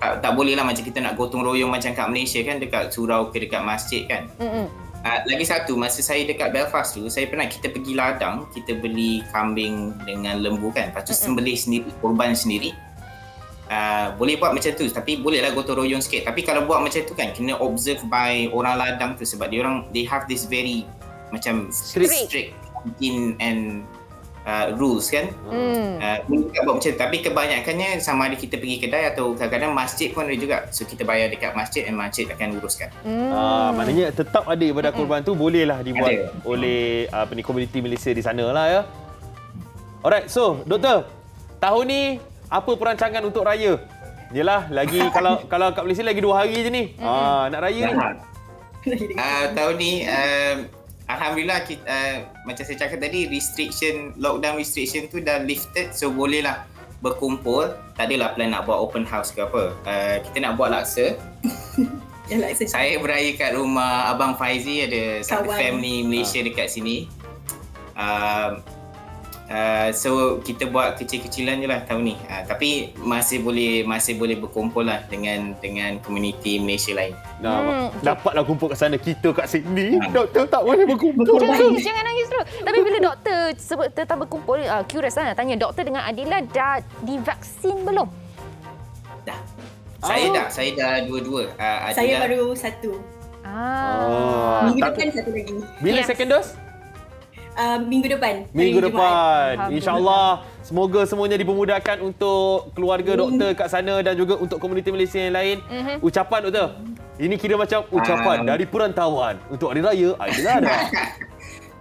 tak boleh lah macam kita nak gotong royong macam kat Malaysia kan, dekat surau ke dekat masjid kan. Lagi satu, masa saya dekat Belfast tu, saya pernah kita pergi ladang, kita beli kambing dengan lembu kan. Lepas tu sembelih sendiri, korban sendiri. Boleh buat macam tu, tapi bolehlah gotong royong sikit. Tapi kalau buat macam tu kan, kena observe by orang ladang tu, sebab they have this very macam strict routine and rules kan. Boleh buat macam tu, tapi kebanyakannya sama ada kita pergi kedai atau kadang-kadang masjid pun ada juga. So kita bayar dekat masjid dan masjid akan uruskan. Maknanya tetap ada ibadah korban tu, bolehlah dibuat oleh komuniti Malaysia di sana lah ya. Alright, so doktor, tahun ni apa perancangan untuk raya? Yalah, lagi kalau kat Malaysia lagi 2 hari je ni. Nak raya ni. Tahun ni alhamdulillah macam saya cakap tadi, lockdown restriction tu dah lifted, so bolehlah berkumpul. Tak adalah plan nak buat open house ke apa. Kita nak buat laksa. Saya beraya kat rumah Abang Faizi, ada satu family Malaysia dekat sini. So kita buat kecil-kecilan je lah tahun ni. Tapi masih boleh berkumpul lah dengan komuniti Malaysia lain. Dapatlah kumpul kat sana, kita kat sini. Doktor tak boleh berkumpul. Jangan nangis dulu. Tapi bila doktor sebut tentang berkumpul, curious lah nak tanya, doktor dengan Adila dah divaksin belum? Dah. Saya dah dua-dua. Saya baru satu. Minggu depan satu lagi. Bila second dose? Minggu depan. InsyaAllah semoga semuanya dipermudahkan untuk keluarga doktor kat sana dan juga untuk komuniti Malaysia yang lain. Ucapan doktor, ini kira macam ucapan dari perantauan untuk Hari Raya Aidiladha.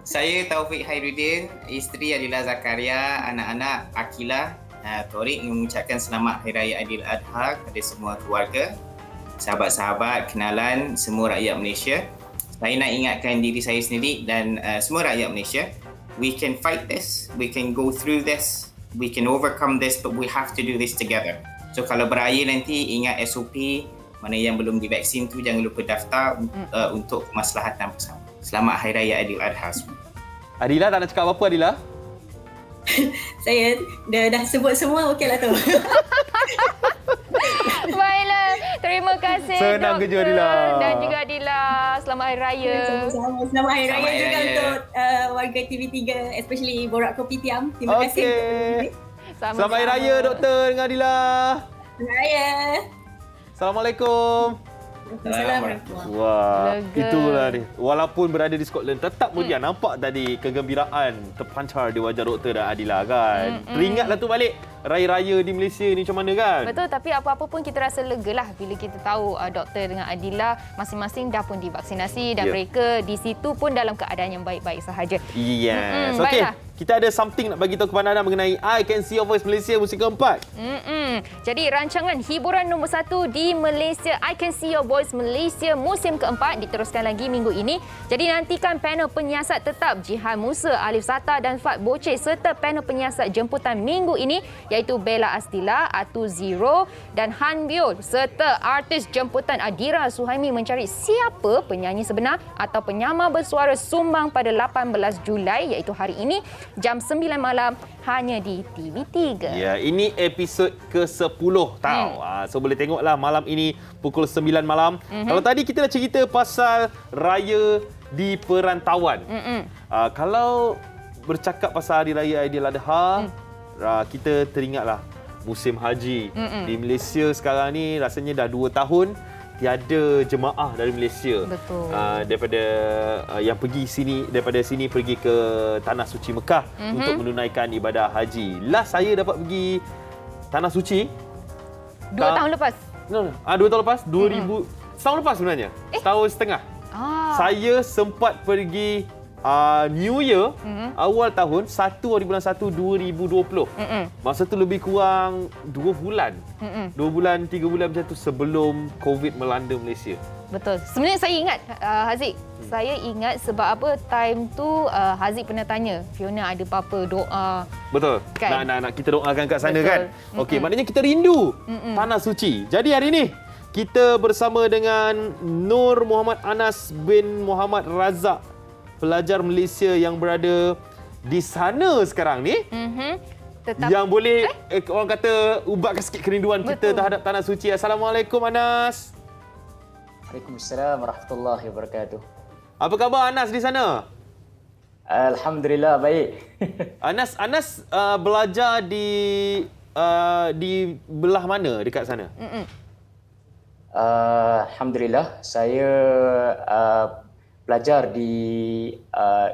Saya Taufik Hairuddin, isteri Adila Zakaria, anak-anak Akilah, Torik, mengucapkan selamat Hari Raya Aidiladha kepada semua keluarga, sahabat-sahabat, kenalan, semua rakyat Malaysia. Saya nak ingatkan diri saya sendiri dan semua rakyat Malaysia, we can fight this, we can go through this, we can overcome this, but we have to do this together. So kalau beraya nanti, ingat SOP, mana yang belum divaksin tu jangan lupa daftar untuk kemaslahatan bersama. Selamat Hari Raya Aidiladha semua. Adila tak nak cakap apa-apa Adila? Saya dah sebut semua, okeylah tu. Baiklah, terima kasih senang doktor kerja Adila. Dan juga Adila. Selamat Hari Raya. Selamat Hari Raya juga untuk warga TV3, especially Borak Kopitiam. Terima kasih. Selamat Hari Raya doktor dengan Adila. Selamat Hari Raya. Assalamualaikum. Wah, itulah dia. Walaupun berada di Scotland, tetap meriah. Nampak tadi kegembiraan terpancar di wajah doktor dan Adila kan. Teringatlah tu balik raya-raya di Malaysia ni macam mana kan. Betul, tapi apa-apa pun kita rasa lega lah bila kita tahu doktor dengan Adila masing-masing dah pun divaksinasi dan mereka di situ pun dalam keadaan yang baik-baik sahaja. Yes. Okey. Kita ada something nak bagi tahu kepada anda mengenai I Can See Your Voice Malaysia musim keempat. Jadi rancangan hiburan nombor 1 di Malaysia, I Can See Your Voice Malaysia musim keempat diteruskan lagi minggu ini. Jadi nantikan panel penyiasat tetap Jihan Musa, Alif Sata dan Fat Boce serta panel penyiasat jemputan minggu ini iaitu Bella Astila, Atu Zero dan Han Biol serta artis jemputan Adira Suhaimi mencari siapa penyanyi sebenar atau penyamar bersuara sumbang pada 18 Julai iaitu hari ini jam 9 malam hanya di TV3. Ya, ini episod ke-10 tau. So boleh tengoklah malam ini pukul 9 malam. Kalau tadi kita dah cerita pasal raya di perantauan. Kalau bercakap pasal Hari Raya Aidiladha, kita teringatlah musim haji. Di Malaysia sekarang ni rasanya dah 2 tahun tiada jemaah dari Malaysia. Betul. Daripada yang pergi sini, daripada sini pergi ke Tanah Suci Mekah untuk menunaikan ibadah haji. Last saya dapat pergi Tanah Suci 2 tahun lepas. 2 tahun lepas setahun lepas sebenarnya. Setahun setengah. Saya sempat pergi New Year awal tahun 1 hari bulan 1 2020. Masa tu lebih kurang 2 bulan. 2 bulan 3 bulan macam tu sebelum COVID melanda Malaysia. Betul. Sebenarnya saya ingat Haziq. Saya ingat sebab apa time tu Haziq pernah tanya Fiona ada apa-apa doa. Betul. Kan? Nak kita doakan kat sana. Betul. Kan. Okey, maknanya kita rindu Tanah Suci. Jadi hari ni kita bersama dengan Nur Muhammad Anas bin Muhammad Razak, pelajar Malaysia yang berada di sana sekarang ni. Yang boleh orang kata ubatkan sikit kerinduan kita terhadap Tanah Suci. Assalamualaikum Anas. Waalaikumsalam warahmatullahi wabarakatuh. Apa khabar Anas di sana? Alhamdulillah baik. Anas belajar di belah mana dekat sana? Alhamdulillah saya belajar di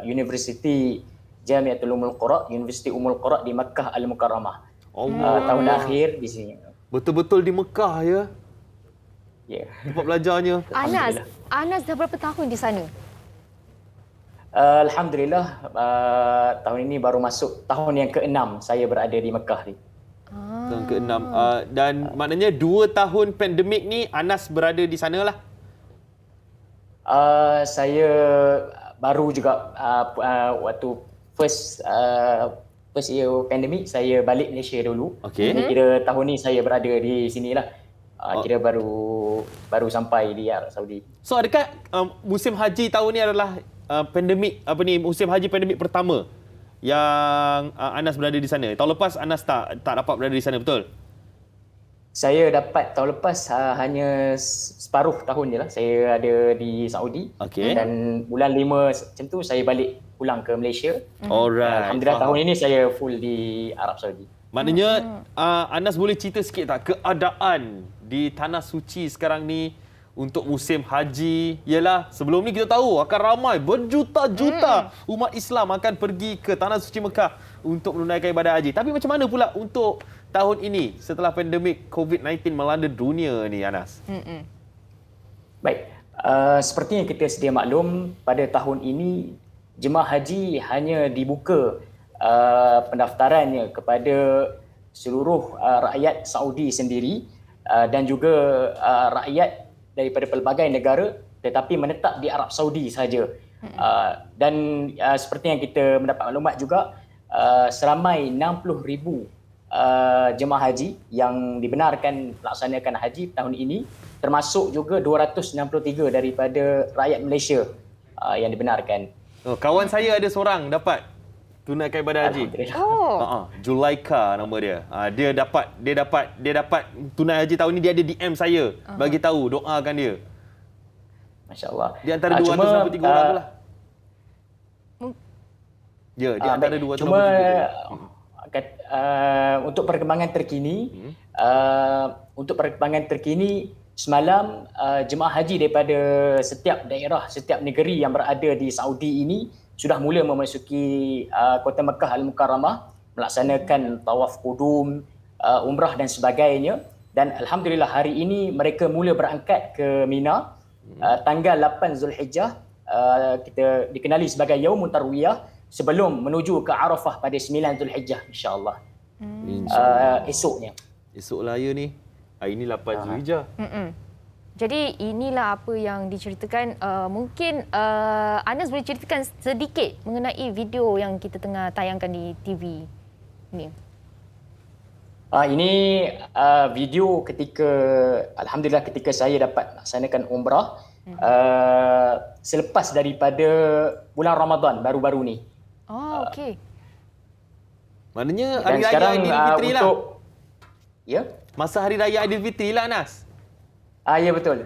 Universiti Jamiatul Ummul Qura, Universiti Ummul Qura di Makkah Al-Mukarramah. Tahun akhir di sini. Betul-betul di Mekah ya? Ya. Tempat belajarnya. Anas dah berapa tahun di sana? Alhamdulillah tahun ini baru masuk tahun yang ke-6 saya berada di Mekah ni. Tahun ke-6. Dan maknanya 2 tahun pandemik ni Anas berada di sana lah. Saya baru juga waktu first year pandemik saya balik Malaysia dulu. Kira tahun ni saya berada di sinilah. Kira baru sampai di Arab Saudi. So adakah musim haji tahun ni adalah musim haji pandemik pertama yang Anas berada di sana? Tahun lepas Anas tak dapat berada di sana, betul? Saya dapat tahun lepas hanya separuh tahun je lah. Saya ada di Saudi. Dan bulan 5 macam tu saya balik pulang ke Malaysia. Alright. Alhamdulillah tahun ini saya full di Arab Saudi. Maknanya Anas boleh cerita sikit tak keadaan di Tanah Suci sekarang ni untuk musim haji? Yalah, sebelum ni kita tahu akan ramai berjuta-juta umat Islam akan pergi ke Tanah Suci Mekah untuk menunaikan ibadah haji. Tapi macam mana pula untuk tahun ini setelah pandemik COVID-19 melanda dunia ni Anas? Baik, seperti yang kita sedia maklum, pada tahun ini jemaah haji hanya dibuka pendaftarannya kepada seluruh rakyat Saudi sendiri dan juga rakyat daripada pelbagai negara tetapi menetap di Arab Saudi sahaja. Dan seperti yang kita mendapat maklumat juga, seramai 60,000 jemaah haji yang dibenarkan melaksanakan haji tahun ini, termasuk juga 263 daripada rakyat Malaysia yang dibenarkan. Kawan saya ada seorang dapat tunaikan ibadah haji. Julaika nama dia. Dia dapat tunai haji tahun ni. Dia ada DM saya bagi tahu, doakan dia. Masya-Allah. Di antara 263 orang tu lah. Ya, di antara 263. Cuma untuk perkembangan terkini, semalam jemaah haji daripada setiap daerah, setiap negeri yang berada di Saudi ini sudah mula memasuki kota Mekah Al-Mukarramah, melaksanakan tawaf qudum, umrah dan sebagainya. Dan alhamdulillah hari ini mereka mula berangkat ke Mina. Tanggal 8 Zulhijjah kita dikenali sebagai Yaumut Tarwiyah, sebelum menuju ke Arafah pada 9 Zulhijjah insya-Allah. Esoknya. Esok lah ya ni. Hari ni 8 Zulhijjah. Jadi inilah apa yang diceritakan. Mungkin Anas boleh ceritakan sedikit mengenai video yang kita tengah tayangkan di TV ni. Ini video alhamdulillah ketika saya dapat laksanakan umrah selepas daripada bulan Ramadan baru-baru ni. Okey. Maknanya hari raya Aidilfitri lah. Ya. Masa hari raya Aidilfitri lah Anas. Ya betul.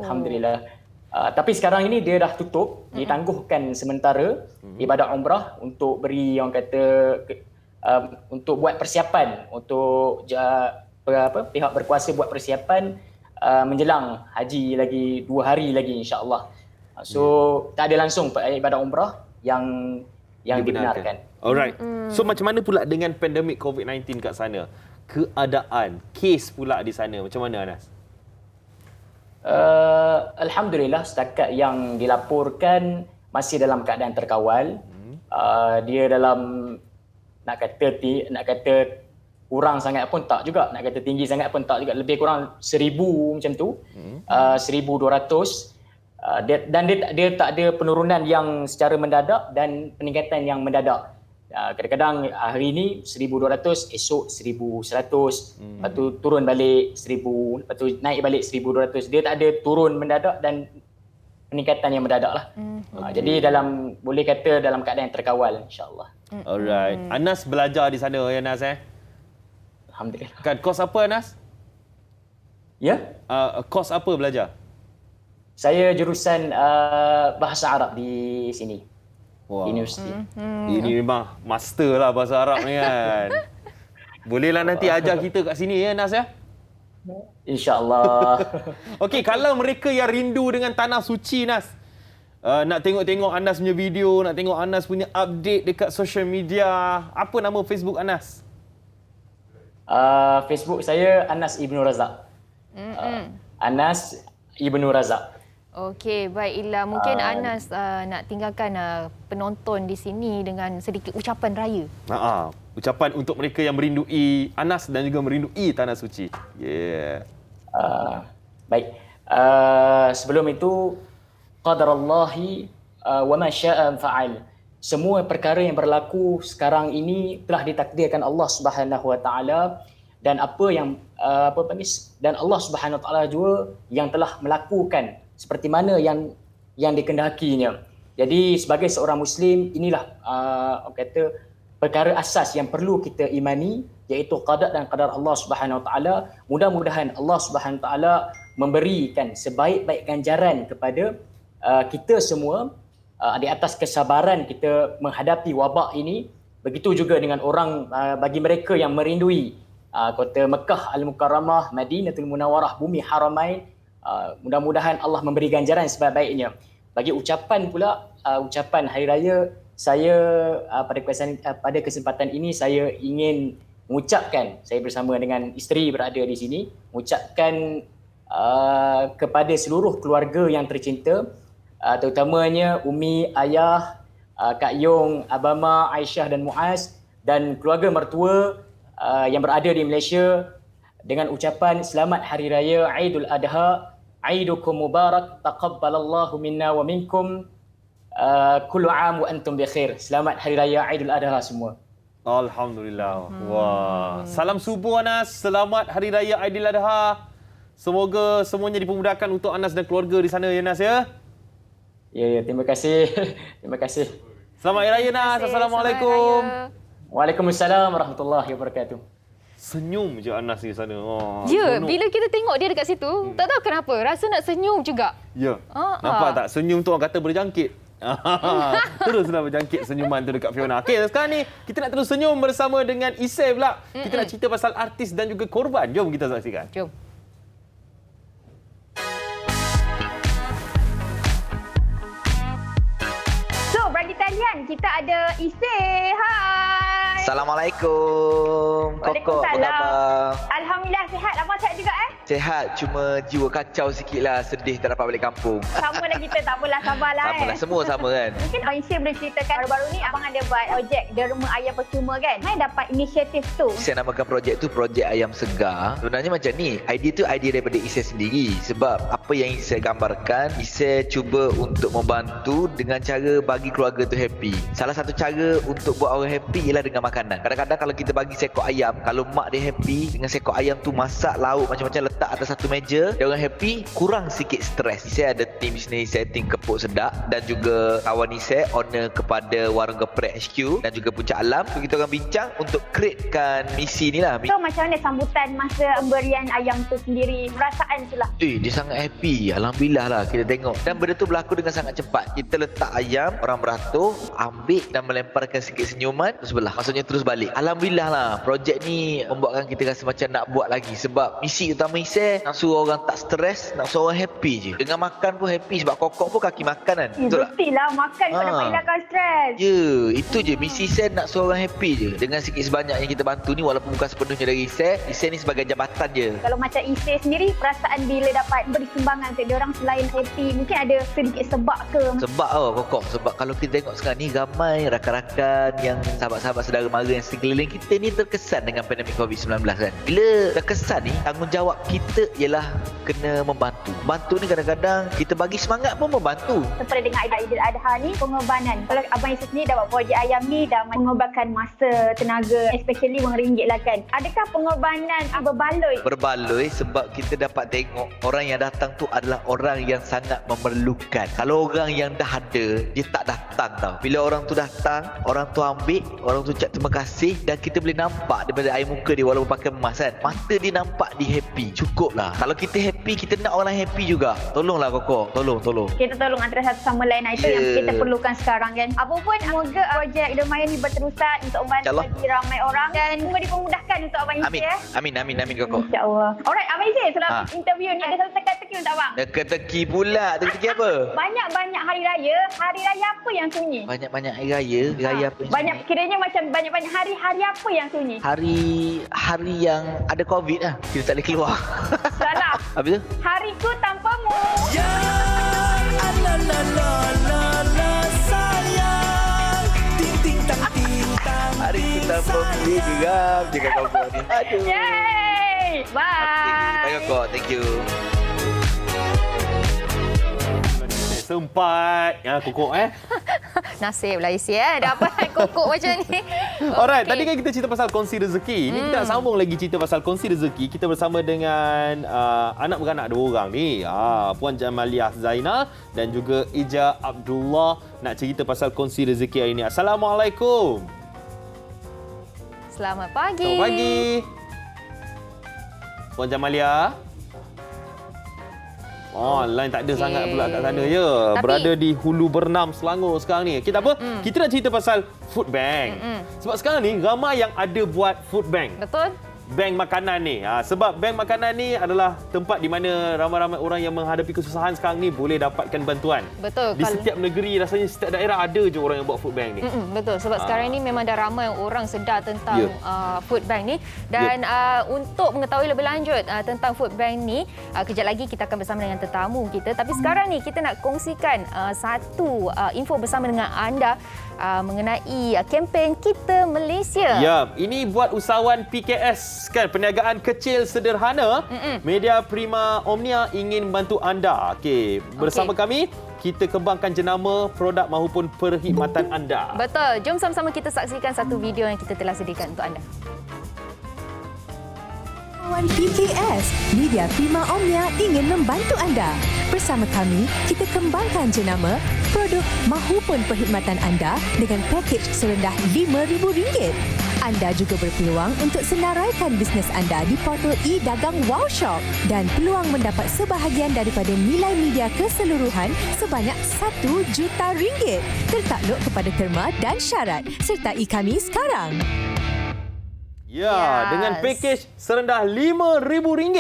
Alhamdulillah. Tapi sekarang ini dia dah tutup, ditangguhkan sementara ibadat umrah untuk beri orang kata untuk buat persiapan untuk pihak berkuasa buat persiapan menjelang haji lagi 2 hari lagi insya-Allah. So tak ada langsung ibadah umrah yang dibenarkan. Alright. So macam mana pula dengan pandemik COVID-19 kat sana? Keadaan, kes pula di sana macam mana Anas? Alhamdulillah setakat yang dilaporkan masih dalam keadaan terkawal. Dia dalam nak kata kurang sangat pun tak juga, nak kata tinggi sangat pun tak juga, lebih kurang 1,000 macam tu. 1,200 dan dia tak ada penurunan yang secara mendadak dan peningkatan yang mendadak. Kadang-kadang hari ni 1,200, esok 1,100, lepas tu turun balik 1,000, lepas tu naik balik 1,200. Dia tak ada turun mendadak dan peningkatan yang mendadak lah. Jadi boleh kata dalam keadaan yang terkawal insya-Allah. Alright. Anas belajar di sana ya Anas Alhamdulillah. Kan kos apa Anas? Ya? Kos apa belajar? Saya jurusan bahasa Arab di sini. Wow. Universiti. Ini memang master lah bahasa Arab ni kan. Bolehlah nanti ajar kita kat sini ya Nas ya? InsyaAllah. Okey, kalau mereka yang rindu dengan tanah suci Nas, nak tengok-tengok Anas punya video, nak tengok Anas punya update dekat social media, apa nama Facebook Anas? Facebook saya Anas Ibnu Razak. Anas Ibnu Razak. Okey, baik Ila. Mungkin Anas nak tinggalkan penonton di sini dengan sedikit ucapan raya. Ucapan untuk mereka yang merindui Anas dan juga merindui Tanah Suci. Baik. Sebelum itu, qadarallahi wa ma syaa fa'al. Semua perkara yang berlaku sekarang ini telah ditakdirkan Allah Subhanahu wa taala dan dan Allah Subhanahu wa taala juga yang telah melakukan seperti mana yang dikehendakinya. Jadi sebagai seorang muslim, inilah perkara asas yang perlu kita imani, iaitu qada dan qadar Allah Subhanahu wa taala. Mudah-mudahan Allah Subhanahu wa taala memberikan sebaik-baik ganjaran kepada kita semua di atas kesabaran kita menghadapi wabak ini. Begitu juga dengan bagi mereka yang merindui kota Mekah Al-Mukarramah, Madinatul Munawwarah, bumi Haramain. Mudah-mudahan Allah memberi ganjaran sebaik-baiknya. Bagi ucapan pula, ucapan Hari Raya, saya pada kesempatan ini saya ingin mengucapkan, saya bersama dengan isteri berada di sini, mengucapkan kepada seluruh keluarga yang tercinta, terutamanya Umi, Ayah, Kak Yong, Abama, Aisyah dan Muaz dan keluarga mertua yang berada di Malaysia, dengan ucapan selamat Hari Raya Aidul Adha, Aidukum Mubarak, taqabbalallahu minna wa minkum, kullu aam wa antum bi khair. Selamat Hari Raya Aidul Adha semua. Alhamdulillah. Wah. Salam subuh Anas. Selamat Hari Raya Aidil Adha. Semoga semuanya dipermudahkan untuk Anas dan keluarga di sana ya Nas ya. Ya, terima kasih. Terima kasih. Selamat Hari Raya Nas. Assalamualaikum. Waalaikumsalam warahmatullahi wabarakatuh. Senyum je Anas di sana. Bila kita tengok dia dekat situ, tak tahu kenapa, rasa nak senyum juga. Nampak tak? Senyum tu orang kata berjangkit. Teruslah berjangkit senyuman tu dekat Fiona. Okey, sekarang ni kita nak terus senyum bersama dengan Isai pula. Kita nak cerita pasal artis dan juga korban. Jom kita saksikan. Jom. So, bagi talian kita ada Isai. Hai. Assalamualaikum. Koko, apa khabar? Alhamdulillah sihat. Abang sihat juga Sihat, cuma jiwa kacau sikitlah, sedih tak dapat balik kampung. Sama lah kita, tak apalah, sabarlah Sabarlah, semua sama kan. Mungkin Abang Isai boleh ceritakan baru-baru ni abang ada buat projek Derma Ayam Percuma kan? Mana dapat inisiatif tu? Saya namakan projek tu Projek Ayam Segar. Sebenarnya macam ni, idea tu idea daripada Isai sendiri. Sebab apa yang Isai gambarkan, Isai cuba untuk membantu dengan cara bagi keluarga tu happy. Salah satu cara untuk buat orang happy ialah dengan makanan. Kadang-kadang kalau kita bagi seekor ayam, kalau mak dia happy dengan seekor ayam tu, masak lauk macam-macam, letak letak atas satu meja, dia orang happy, kurang sikit stres. Saya ada tim sini, saya tim Kepok Sedak dan juga kawan ni saya owner kepada Warung Geprek HQ dan juga Puncak Alam. So, kita akan bincang untuk createkan misi ni lah. So macam mana sambutan masa pemberian ayam tu sendiri, perasaan tu lah? Dia sangat happy. Alhamdulillah lah kita tengok. Dan benda tu berlaku dengan sangat cepat. Kita letak ayam, orang beratur, ambil dan melemparkan sikit senyuman ke sebelah. Maksudnya terus balik. Alhamdulillah lah. Projek ni membuatkan kita rasa macam nak buat lagi. Sebab misi utama Isai nak suruh orang tak stres, nak suruh orang happy je. Dengan makan pun happy sebab kokok pun kaki makan kan. Betul tak? Mestilah makan kau dapat hilangkan stres. Itu je. Misi Isai nak suruh orang happy je. Dengan sikit sebanyak yang kita bantu ni, walaupun bukan sepenuhnya dari Isai ni sebagai jabatan je. Kalau macam Isai sendiri, perasaan bila dapat beri sumbangan untuk diorang selain happy, mungkin ada sedikit sebab ke? Sebab kokok. Sebab kalau kita tengok sekarang ni, ramai rakan-rakan yang sahabat-sahabat saudara mara yang sekeliling kita ni terkesan dengan pandemik COVID-19 kan. Bila terkesan ni, tanggungjawab kita ialah kena membantu. Bantu ni kadang-kadang kita bagi semangat pun membantu. Seperti dengan Aidil Adha ni, pengorbanan. Kalau Abang Isai sendiri dapat projek ayam ni, dah mengorbankan masa, tenaga, especially RM1 lah kan. Adakah pengorbanan berbaloi? Berbaloi sebab kita dapat tengok orang yang datang tu adalah orang yang sangat memerlukan. Kalau orang yang dah ada, dia tak datang tau. Bila orang tu datang, orang tu ambil, orang tu ucap terima kasih dan kita boleh nampak daripada air muka dia walaupun pakai emas kan. Mata dia nampak dia happy. Cukup lah. Kalau kita happy, kita nak orang happy juga. Tolonglah Koko. Tolong. Kita tolong antara satu sama lain. Itu yang kita perlukan sekarang kan. Apa pun, semoga projek Hidayah ni berterusan untuk membantu bagi ramai orang dan semoga dipermudahkan untuk Abang Isai. Amin Koko. InsyaAllah. Alright, Abang Isai, selepas interview ni ada satu teka-teki untuk Abang. Teka-teki pula. Teka-teki apa? Banyak-banyak hari raya. Hari raya apa yang sunyi? Banyak-banyak hari raya. Raya apa yang banyak sunyi? Kiranya macam banyak-banyak hari apa yang sunyi? Hari yang ada COVID lah. Kita tak boleh keluar. Salah. Apa tu? Hariku tanpamu. Ya, la la la la la sayang. Ting ting tang ting tang. Hariku tanpamu dia geram je kat Koko ni. Aduh. Yay. Bye. Bye Koko. Thank you. Sempat Kokok Nasib lah isi dapat kokok macam ni. Alright, tadi kan kita cerita pasal kongsi rezeki. Ni kita nak sambung lagi cerita pasal kongsi rezeki. Kita bersama dengan anak beranak 2 orang ni. Puan Jamaliah Zainal dan juga Ija Abdullah nak cerita pasal kongsi rezeki hari ni. Assalamualaikum. Selamat pagi. Selamat pagi. Puan Jamaliah. Line tak ada sangat pula kat sana ya. Berada di Hulu Bernam, Selangor sekarang ni. Kita kita nak cerita pasal food bank. Sebab sekarang ni ramai yang ada buat food bank. Betul. Bank makanan ni. Sebab bank makanan ni adalah tempat di mana ramai-ramai orang yang menghadapi kesusahan sekarang ni boleh dapatkan bantuan. Betul. Di setiap negeri rasanya setiap daerah ada je orang yang buat food bank ni. Betul. Sebab sekarang ni memang dah ramai orang sedar tentang food bank ni. Dan untuk mengetahui lebih lanjut tentang food bank ni, kejap lagi kita akan bersama dengan tetamu kita. Tapi sekarang ni kita nak kongsikan satu info bersama dengan anda mengenai kempen Kita Malaysia. Ya, ini buat usahawan PKS kan, perniagaan kecil sederhana. Media Prima Omnia ingin membantu anda. Bersama kami kita kembangkan jenama produk maupun perkhidmatan anda. Betul. Jom sama-sama kita saksikan satu video yang kita telah sediakan untuk anda. Kawan PKS, Media Prima Omnia ingin membantu anda. Bersama kami, kita kembangkan jenama, produk mahupun perkhidmatan anda dengan pakej serendah RM5,000. Anda juga berpeluang untuk senaraikan bisnes anda di portal e-dagang Wow Shop dan peluang mendapat sebahagian daripada nilai media keseluruhan sebanyak RM1 juta. Tertakluk kepada terma dan syarat. Sertai kami sekarang. Dengan pakej serendah RM5,000,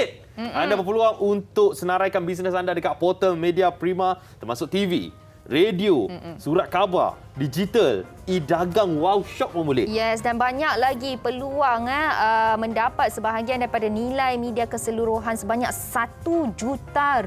anda berpeluang untuk senaraikan bisnes anda dekat portal Media Prima termasuk TV, radio, surat khabar, digital, e-dagang Wow Shop pun boleh. Yes, dan banyak lagi peluang mendapat sebahagian daripada nilai media keseluruhan sebanyak RM1 juta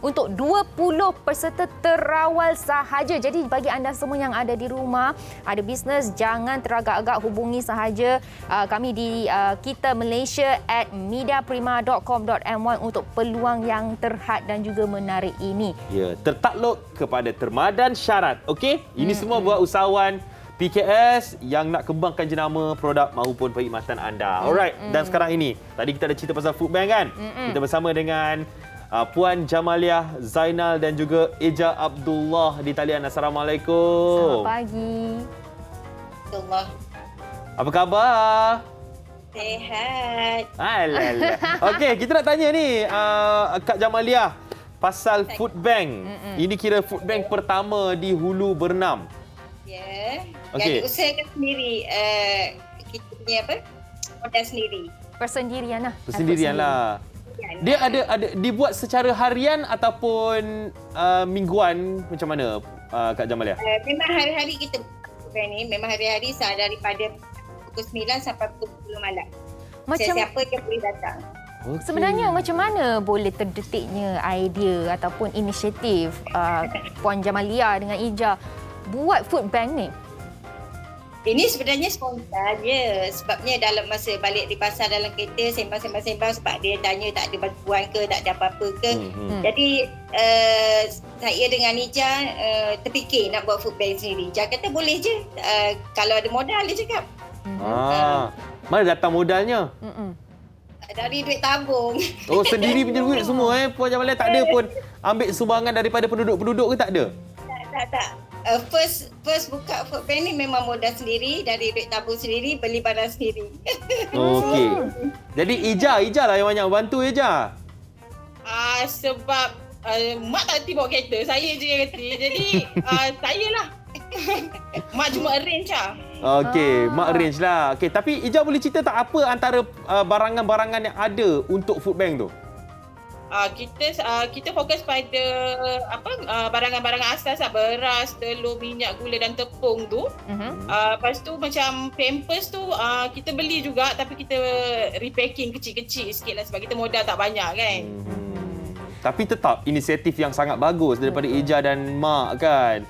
untuk 20 peserta terawal sahaja. Jadi bagi anda semua yang ada di rumah, ada bisnes, jangan teragak-agak, hubungi sahaja kami di Kita Malaysia @mediaprima.com.my untuk peluang yang terhad dan juga menarik ini. Ya, tertakluk kepada terma dan syarat. Okey? Ini semua buat usahawan PKS yang nak kembangkan jenama produk maupun perkhidmatan anda. Alright, dan sekarang ini, tadi kita ada cerita pasal food bank kan? Kita bersama dengan Puan Jamaliah Zainal dan juga Eja Abdullah di talian. Assalamualaikum. Selamat pagi. Allah. Apa khabar? Sehat. Alah. Okey, kita nak tanya ni Kak Jamaliah pasal food bank. Ini kira food bank pertama di Hulu Bernam. Ya. Okey. Dan usahakan sendiri kita punya modal sendiri. Persendirian lah. Persendirian lah. Dia ada dibuat secara harian ataupun mingguan, macam mana Kak Jamaliah? Memang hari-hari kita bukan ni, memang hari-hari daripada pukul 9 sampai pukul 10 malam. Siapa yang boleh datang. Sebenarnya macam mana boleh terdetiknya idea ataupun inisiatif Puan Jamaliah dengan Eja buat food bank ni? Ini sebenarnya spontan je. Sebabnya dalam masa balik di pasar dalam kereta, sembang-sembang sebab dia tanya tak ada bantuan ke, tak ada apa-apa ke. Jadi saya dengan Ija terfikir nak buat food bank sendiri. Ija kata boleh je. Kalau ada modal, dia cakap. Mana datang modalnya? Dari duit tabung. Oh, sendiri punya duit semua Puan Jamaliah, tak ada pun ambil sumbangan daripada penduduk-penduduk ke, tak ada? Tak. First buka food bank ni memang modal sendiri, dari duit tabung sendiri, beli barang sendiri. Okey. Jadi Ija lah yang banyak bantu Eja. Sebab mak tak reti bawa kereta, saya je yang reti. Jadi saya lah. Mak cuma arrange lah. Okey, mak arrange lah. Okey, tapi Ija boleh cerita tak apa antara barangan-barangan yang ada untuk food bank tu? Kita fokus pada barangan-barangan asas lah, beras, telur, minyak, gula dan tepung tu. Lepas tu macam Pampers tu kita beli juga, tapi kita repacking kecil-kecil sikit lah sebab kita modal tak banyak kan. Tapi tetap inisiatif yang sangat bagus daripada Eja dan mak kan.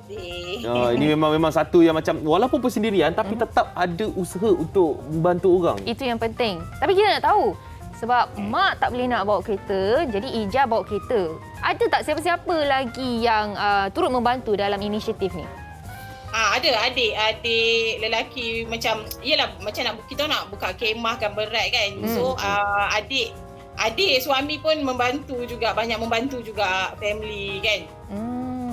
Ini memang satu yang macam walaupun persendirian tapi tetap ada usaha untuk membantu orang. Itu yang penting. Tapi kita nak tahu sebab mak tak boleh nak bawa kereta, jadi Eja bawa kereta. Ada tak siapa-siapa lagi yang turut membantu dalam inisiatif ni? Ada adik lelaki macam macam kita nak buka kemah kan berat kan. So adik suami pun membantu juga, banyak membantu juga family kan.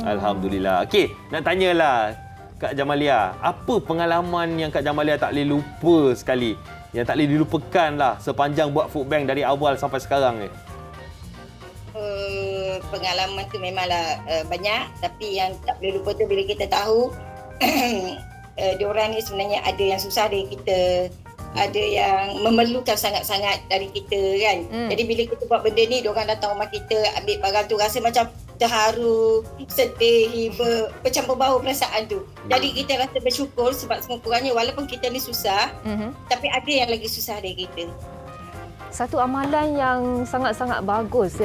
Alhamdulillah. Okey, nak tanyalah Kak Jamaliah, apa pengalaman yang Kak Jamaliah tak boleh lupa sekali? Yang tak boleh dilupakan lah sepanjang buat food bank dari awal sampai sekarang ni. Pengalaman tu memanglah banyak, tapi yang tak boleh lupa tu bila kita tahu diorang ni sebenarnya ada yang susah dari kita, ada yang memerlukan sangat-sangat dari kita kan. Jadi bila kita buat benda ni, diorang datang rumah kita ambil barang tu, rasa macam terharu, sedih, hiba, macam berbau perasaan tu. Jadi kita rasa bersyukur sebab sekurang-kurangnya walaupun kita ni susah, tapi ada yang lagi susah dari kita. Satu amalan yang sangat-sangat bagus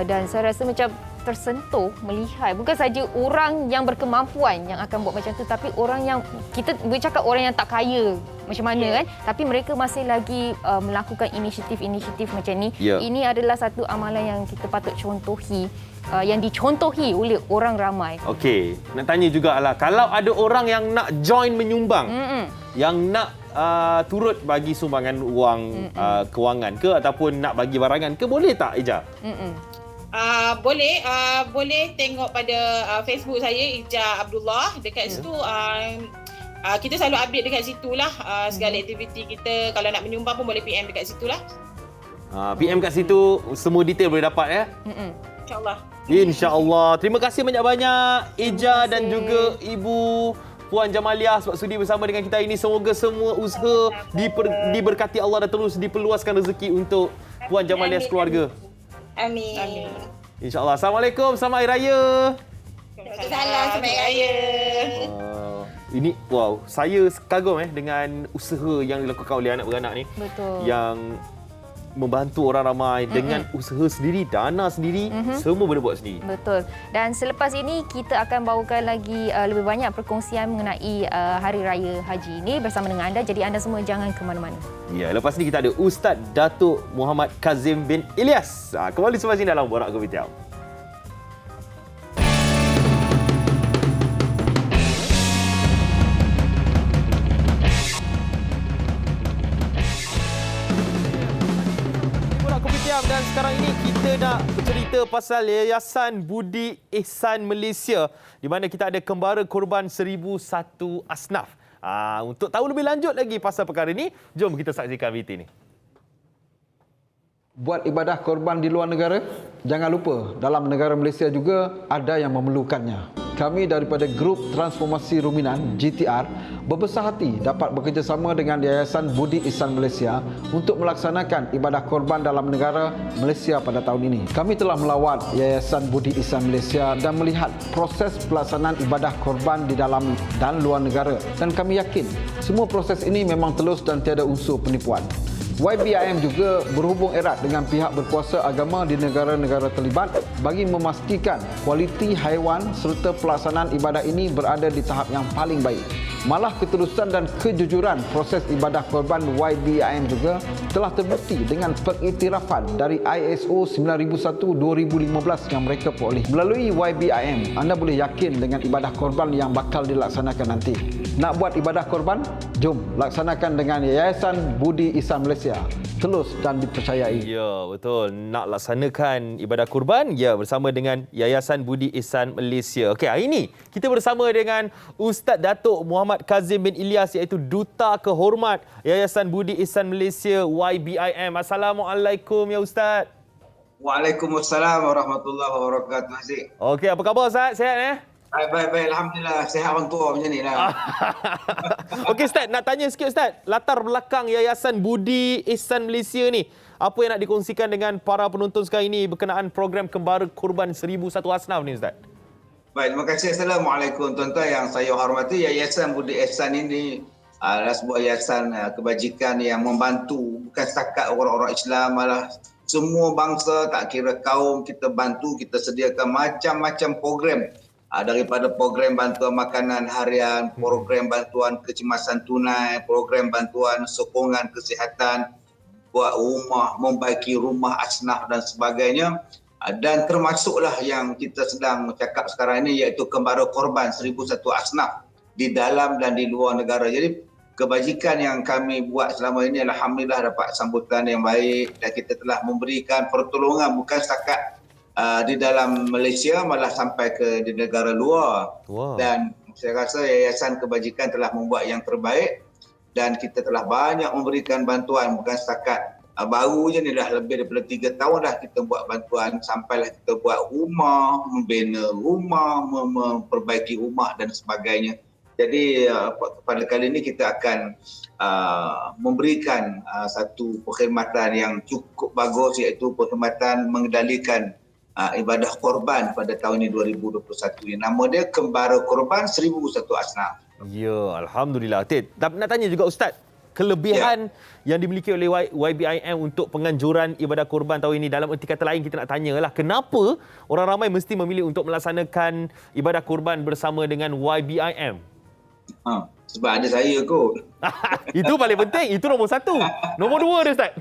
dan saya rasa macam tersentuh melihat bukan saja orang yang berkemampuan yang akan buat macam tu, tapi orang yang kita bercakap orang yang tak kaya macam mana kan, tapi mereka masih lagi melakukan inisiatif-inisiatif macam ni. Ini adalah satu amalan yang kita patut contohi, yang dicontohi oleh orang ramai. Okey, nak tanya jugalah, kalau ada orang yang nak join menyumbang, yang nak turut bagi sumbangan wang kewangan ke ataupun nak bagi barangan ke, boleh tak Eja? Boleh tengok pada Facebook saya Eja Abdullah. Dekat situ kita selalu update dekat situlah segala aktiviti kita. Kalau nak menyumbang pun boleh PM dekat situlah. PM kat situ semua detail boleh dapat ya. InsyaAllah. InsyaAllah. Terima kasih banyak-banyak Eja dan juga Ibu Puan Jamaliah sebab sudi bersama dengan kita ini. Semoga semua usaha diberkati Allah dan terus diperluaskan rezeki untuk Puan Jamaliah sekeluarga. Amin. InsyaAllah. Assalamualaikum. Selamat Hari Raya. Salam, selamat Hari Raya. Ini saya kagum dengan usaha yang dilakukan oleh anak beranak ni. Betul. Yang membantu orang ramai dengan usaha sendiri, dana sendiri, semua boleh buat sendiri. Betul. Dan selepas ini kita akan bawakan lagi lebih banyak perkongsian mengenai Hari Raya Haji ini bersama dengan anda. Jadi anda semua jangan ke mana-mana. Ya, lepas ni kita ada Ustaz Datuk Muhammad Kazim bin Ilyas. Kembali selepas ini dalam Borak Kopitiam. jam dan sekarang ini kita nak bercerita pasal Yayasan Budi Ihsan Malaysia di mana kita ada kembara korban 1001 asnaf. Untuk tahu lebih lanjut lagi pasal perkara ini, jom kita saksikan VT ni. Buat ibadah korban di luar negara, jangan lupa dalam negara Malaysia juga ada yang memerlukannya. Kami daripada Grup Transformasi Ruminan GTR berbesar hati dapat bekerjasama dengan Yayasan Budi Ihsan Malaysia untuk melaksanakan ibadah korban dalam negara Malaysia pada tahun ini. Kami telah melawat Yayasan Budi Ihsan Malaysia dan melihat proses pelaksanaan ibadah korban di dalam dan luar negara, dan kami yakin semua proses ini memang telus dan tiada unsur penipuan. YBIM juga berhubung erat dengan pihak berkuasa agama di negara-negara terlibat bagi memastikan kualiti haiwan serta pelaksanaan ibadah ini berada di tahap yang paling baik. Malah ketulusan dan kejujuran proses ibadah korban YBIM juga telah terbukti dengan pengiktirafan dari ISO 9001-2015 yang mereka peroleh. Melalui YBIM, anda boleh yakin dengan ibadah korban yang bakal dilaksanakan nanti. Nak buat ibadah korban? Jom laksanakan dengan Yayasan Budi Ihsan Malaysia. Telus dan dipercayai. Ya, betul. Nak laksanakan ibadah kurban, ya, bersama dengan Yayasan Budi Ihsan Malaysia. Okey, hari ini kita bersama dengan Ustaz Datuk Muhammad Kazim bin Ilyas, iaitu Duta Kehormat Yayasan Budi Ihsan Malaysia YBIM. Assalamualaikum ya Ustaz. Waalaikumsalam warahmatullahi wabarakatuh. Okey, apa khabar Ustaz? Sihat Baik. Alhamdulillah. Sihat orang tua macam ni lah. Okey Ustaz, nak tanya sikit Ustaz. Latar belakang Yayasan Budi Ihsan Malaysia ni, apa yang nak dikongsikan dengan para penonton sekarang ini berkenaan program kembara korban 1001 asnaf ni Ustaz? Baik, terima kasih. Assalamualaikum tuan-tuan yang saya hormati. Yayasan Budi Ihsan ini adalah sebuah yayasan kebajikan yang membantu bukan setakat orang-orang Islam, malah semua bangsa, tak kira kaum, kita bantu, kita sediakan macam-macam program. Daripada program bantuan makanan harian, program bantuan kecemasan tunai, program bantuan sokongan kesihatan, buat rumah, membaiki rumah asnaf dan sebagainya. Dan termasuklah yang kita sedang cakap sekarang ini, iaitu kembara korban 1001 asnaf di dalam dan di luar negara. Jadi kebajikan yang kami buat selama ini alhamdulillah dapat sambutan yang baik, dan kita telah memberikan pertolongan bukan setakat di dalam Malaysia, malah sampai ke di negara luar. Dan saya rasa Yayasan Kebajikan telah membuat yang terbaik, dan kita telah banyak memberikan bantuan bukan setakat baru je ni, dah lebih daripada 3 tahun dah kita buat bantuan, sampailah kita buat rumah, membina rumah, memperbaiki rumah dan sebagainya. Jadi pada kali ini kita akan memberikan satu perkhidmatan yang cukup bagus, iaitu perkhidmatan mengendalikan ibadah korban pada tahun ini 2021 ini. Nama dia Kembara Korban 1001 Asnaf. Ya, alhamdulillah. Tapi nak tanya juga Ustaz, kelebihan yang dimiliki oleh YBIM untuk penganjuran ibadah korban tahun ini, dalam erti kata lain kita nak tanyalah, kenapa orang ramai mesti memilih untuk melaksanakan ibadah korban bersama dengan YBIM? Sebab ada saya kot. Itu paling penting. Itu nombor 1. Nombor 2 dia Ustaz.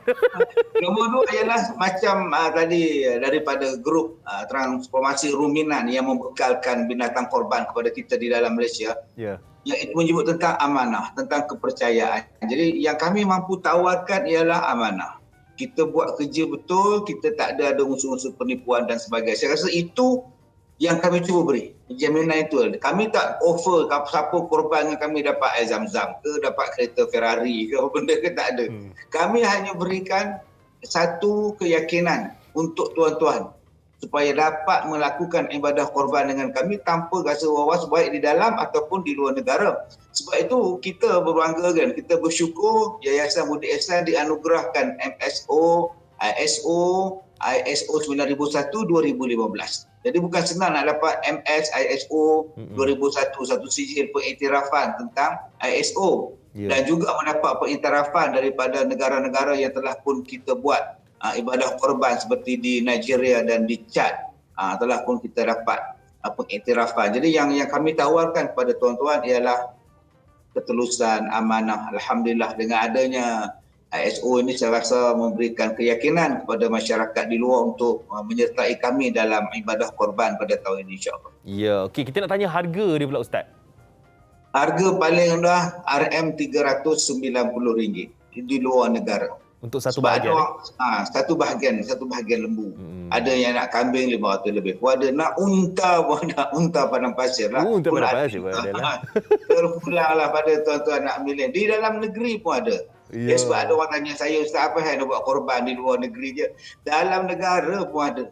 Nombor 2 ialah macam tadi daripada grup transformasi ruminan yang membekalkan binatang korban kepada kita di dalam Malaysia. Yang itu menyebut tentang amanah, tentang kepercayaan. Jadi yang kami mampu tawarkan ialah amanah. Kita buat kerja betul, kita tak ada unsur-unsur penipuan dan sebagainya. Saya rasa itu yang kami cuba beri, jaminan itu. Kami tak offer siapa korban yang kami dapat air zam-zam ke, dapat kereta Ferrari ke, apa benda ke, tak ada. Kami hanya berikan satu keyakinan untuk tuan-tuan supaya dapat melakukan ibadah korban dengan kami tanpa rasa was-was, baik di dalam ataupun di luar negara. Sebab itu kita berbangga kan, kita bersyukur Yayasan Budi Ihsan dianugerahkan MSO, ISO 9001-2015. Jadi bukan senang nak dapat MS, ISO 2001, satu sijil pengiktirafan tentang ISO. Dan juga mendapat pengiktirafan daripada negara-negara yang telah pun kita buat ibadah korban seperti di Nigeria dan di Chad. Telah pun kita dapat pengiktirafan. Jadi yang kami tawarkan kepada tuan-tuan ialah ketulusan, amanah. Alhamdulillah dengan adanya ISO ini saya rasa memberikan keyakinan kepada masyarakat di luar untuk menyertai kami dalam ibadah korban pada tahun ini, insya-Allah. Ya, okey, kita nak tanya harga dia pula Ustaz. Harga paling rendah RM390 di luar negara. Untuk satu Sebab bahagian. Satu bahagian lembu. Ada yang nak kambing 500 lebih pun ada, nak unta pun ada, unta padang pasir lah. Unta padang pasir pun ada lah. Terpulanglah pada tuan-tuan nak milih. Di dalam negeri pun ada. Ya. Sebab ada orang tanya saya, Ustaz, apa yang nak buat korban di luar negeri je? Dalam negara pun ada.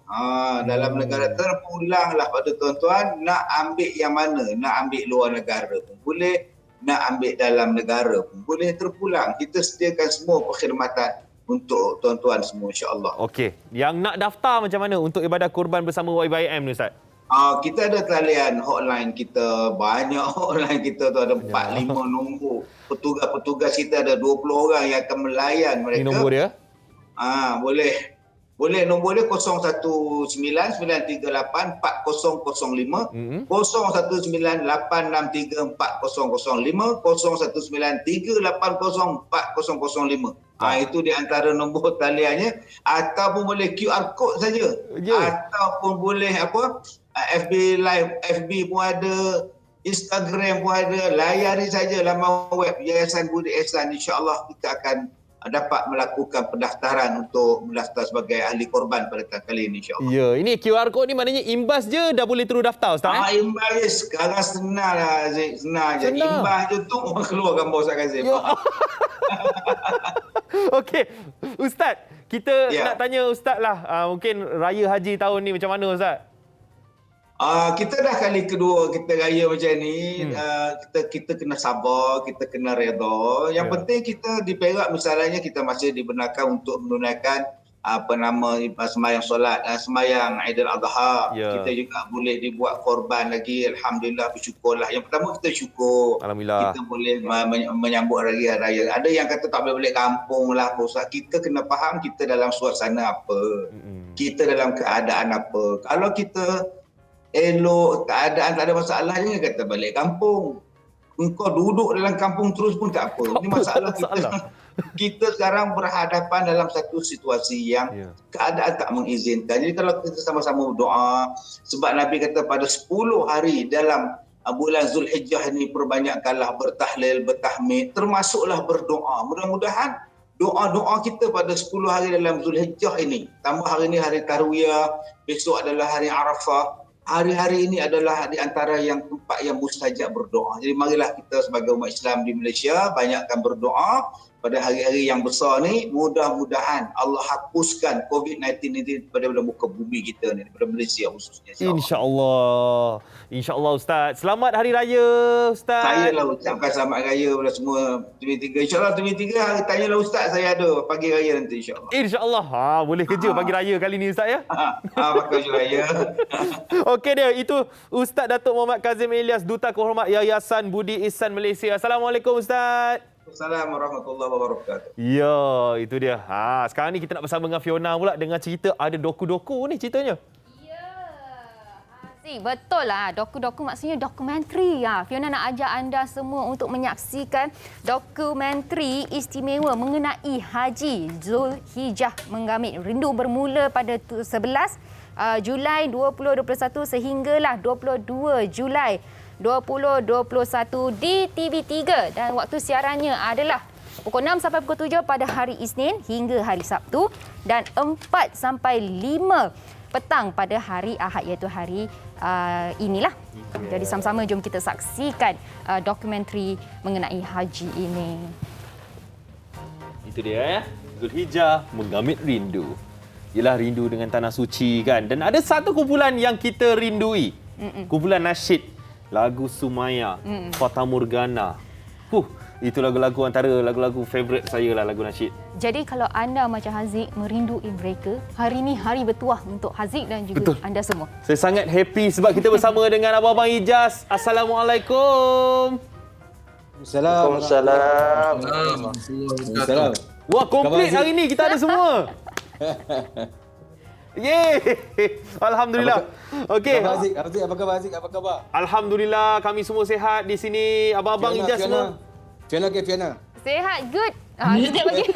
Dalam negara terpulanglah pada tuan-tuan nak ambil yang mana? Nak ambil luar negara pun boleh, nak ambil dalam negara pun boleh, terpulang. Kita sediakan semua perkhidmatan untuk tuan-tuan semua, insya-Allah. Okey, yang nak daftar macam mana untuk ibadah kurban bersama YYM ni, Ustaz? Kita ada talian hotline kita, banyak hotline kita tu, ada 4-5 nombor. Petugas kita ada 20 orang yang akan melayan mereka. Ini nombor dia? Boleh nombor dia 0199384005, 0198634005, 0193804005. Itu di antara nombor taliannya, ataupun boleh QR code saja. Ataupun boleh FB Live, FB pun ada, Instagram pun ada. Layari saja laman web Yayasan Budi Ihsan, insya-Allah kita akan dapat melakukan pendaftaran untuk mendaftar sebagai ahli korban pada tahun kali ini, insya-Allah. Ya, ini QR code ni maknanya imbas je dah boleh terus daftar, Ustaz? Imbas je. Sekarang senang lah, Aziz. Senang je. Imbas je tu orang keluar gambar Ustaz Kazim. Okey, Ustaz, kita nak tanya Ustaz lah, mungkin Raya Haji tahun ni macam mana, Ustaz? Kita dah kali kedua kita raya macam ni. Kita kena sabar, kita kena redha. Yang penting kita di Perak misalnya kita masih dibenarkan untuk menunaikan sembahyang solat, sembahyang Aidil Adha. Kita juga boleh dibuat korban lagi. Alhamdulillah, bersyukurlah. Yang pertama kita syukur. Alhamdulillah. Kita boleh menyambut raya. Ada yang kata tak boleh balik kampung lah, Ustaz. Kita kena faham kita dalam suasana apa. Kita dalam keadaan apa. Kalau kita elok, keadaan tak ada masalah, jangan kata balik kampung. Engkau duduk dalam kampung terus pun tak apa. Ini masalah kita. Kita sekarang berhadapan dalam satu situasi yang keadaan tak mengizinkan. Jadi kalau kita sama-sama berdoa, sebab Nabi kata pada 10 hari dalam bulan Zulhijjah ini perbanyakkanlah bertahlil, bertahmid, termasuklah berdoa. Mudah-mudahan doa-doa kita pada 10 hari dalam Zulhijjah ini, tambah hari ini hari Tarwiyah, besok adalah hari Arafah. Hari-hari ini adalah di antara yang tempat yang mustajab berdoa. Jadi marilah kita sebagai umat Islam di Malaysia banyakkan berdoa pada hari-hari yang besar ni. Mudah-mudahan Allah hapuskan COVID-19 ini daripada muka bumi kita ni, daripada Malaysia khususnya. InsyaAllah. InsyaAllah, Ustaz. Selamat Hari Raya, Ustaz. Saya lah ucapkan selamat raya kepada semua TV 3. InsyaAllah TV 3 hari tanyalah Ustaz, saya ada pagi raya nanti, insyaAllah. InsyaAllah. Boleh kerja pagi raya kali ni, Ustaz, ya? Pagi raya. Okey dia, itu Ustaz Datuk Muhammad Kazim Ilyas, Duta Kehormat Yayasan Budi Ihsan Malaysia. Assalamualaikum, Ustaz. Assalamualaikum warahmatullahi wabarakatuh. Ya, itu dia. Sekarang ni kita nak bersama dengan Fiona pula dengan cerita ada doku-doku ni ceritanya. Betul lah, doku-doku maksudnya dokumentari. Fiona nak ajak anda semua untuk menyaksikan dokumentari istimewa mengenai Haji Zulhijjah Menggamit Rindu bermula pada 11 Julai 2021 sehinggalah 22 Julai 2021 di TV3 dan waktu siarannya adalah pukul 6 sampai pukul 7 pada hari Isnin hingga hari Sabtu dan 4 sampai 5 petang pada hari Ahad iaitu hari inilah. Jadi sama-sama jom kita saksikan dokumentari mengenai haji ini. Itu dia ya. Zulhijjah Menggamit Rindu. Ialah rindu dengan tanah suci kan. Dan ada satu kumpulan yang kita rindui. Kumpulan nasyid, lagu Sumaya, Fata Morgana. Itu lagu-lagu antara lagu-lagu favourite saya lah, lagu nasyid. Jadi kalau anda macam Haziq merindui mereka, hari ini hari bertuah untuk Haziq dan juga anda semua. Saya sangat happy sebab kita bersama dengan Abang Ijaz. Assalamualaikum. Waalaikumsalam. Wah, komplit hari ni kita ada semua. Yeay. Alhamdulillah. Okey. Haziq, apa khabar Haziq? Apa khabar? Alhamdulillah, kami semua sihat di sini. Abang-abang Ijaz semua. Fiona. Sihat, good. Kita bagi.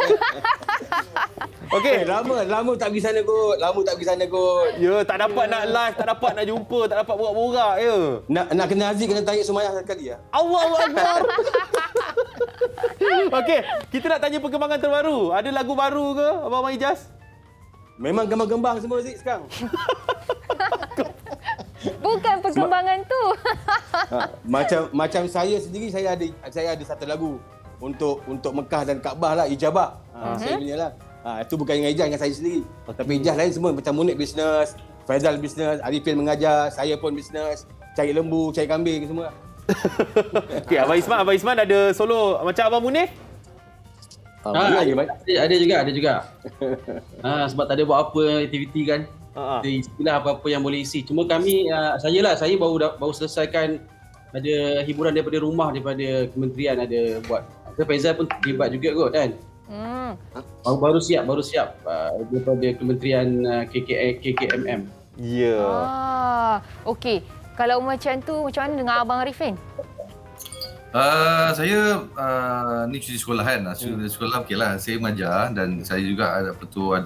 Okey, lama tak pergi sana kot. Ya, tak dapat nak live, tak dapat nak jumpa, tak dapat borak-borak ya. Nak kena Haziq kena tarik Sumayah sekali ya. Allahu Akbar. Okey, kita nak tanya perkembangan terbaru. Ada lagu baru ke Abang Ijaz? Memang gembang-gembang semua Zik sekarang. Bukan perkembangan tu. Macam saya sendiri, saya ada satu lagu untuk Mekah dan Kaabah lah, Ijabah. Saya punya lah. Itu bukan dengan Ijaz, dengan saya sendiri. Tapi Ijaz lain semua, macam Munib bisnes, Faizal bisnes, Arifin mengajar, saya pun bisnes, cari lembu, cari kambing semua. Okey, Abang Isman ada solo macam Abang Munif? Ada juga. Sebab tak ada buat apa aktiviti kan. Istilah apa-apa yang boleh isi. Cuma kami, saya baru selesaikan ada hiburan daripada rumah, daripada kementerian ada buat. Faizal pun terlibat juga kot kan. Baru siap daripada kementerian KKMM. Ya. Okey. Kalau macam tu, macam mana dengan Abang Arifin? Saya ni cuti sekolah kan. Cuti sekolah okeylah. Saya mengajar dan saya juga ada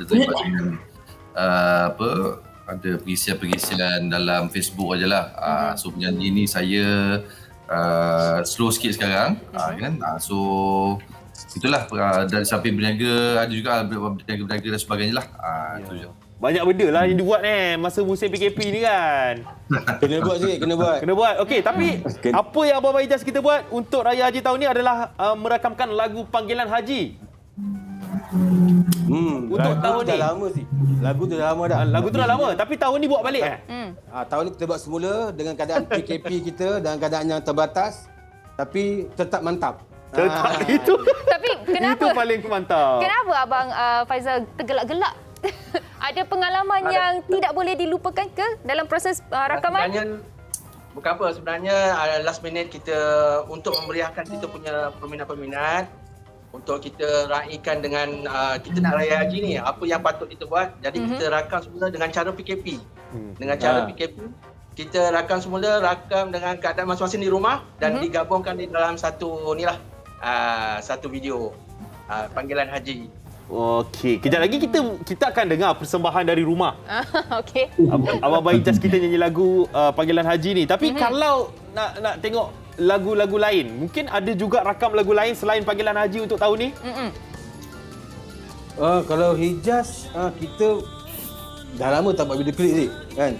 terlibat dengan ada pergisian dalam Facebook ajalah. So penyanyi ni saya slow sikit sekarang kan. So itulah dari sampai berniaga, ada juga berniaga dan sebagainya lah. Itu je. Banyak benda lah yang dibuat masa musim PKP ni kan. Kena buat Zik, kena buat. Okey, tapi apa yang Abang Ijaz kita buat untuk Raya Haji tahun ni adalah merakamkan lagu panggilan haji. Untuk tahun ni. Lagu tu dah lama dah. Lagu tu dah lama, tapi tahun ni buat balik tahun ni kita buat semula dengan keadaan PKP kita, dalam keadaan yang terbatas tapi tetap mantap. Itu. Tapi kenapa? Itu paling mantap. Kenapa Abang Faizal tergelak-gelak? Ada pengalaman yang tidak boleh dilupakan ke dalam proses rakaman? Bukan apa, sebenarnya last minute kita untuk memeriahkan kita punya peminat-peminat, untuk kita raikan dengan kita nak raya haji ni, apa yang patut kita buat. Jadi kita rakam semula dengan cara PKP. Dengan cara PKP, kita rakam semula, dengan keadaan masing-masing di rumah dan digabungkan di dalam satu satu video panggilan haji. Okey, kejap lagi kita akan dengar persembahan dari rumah. Okey. Abang Ijaz kita nyanyi lagu panggilan haji ni. Tapi kalau nak tengok lagu-lagu lain, mungkin ada juga rakam lagu lain selain panggilan haji untuk tahun ni? Kalau Hijaz, kita dah lama tak buat video klip ni kan.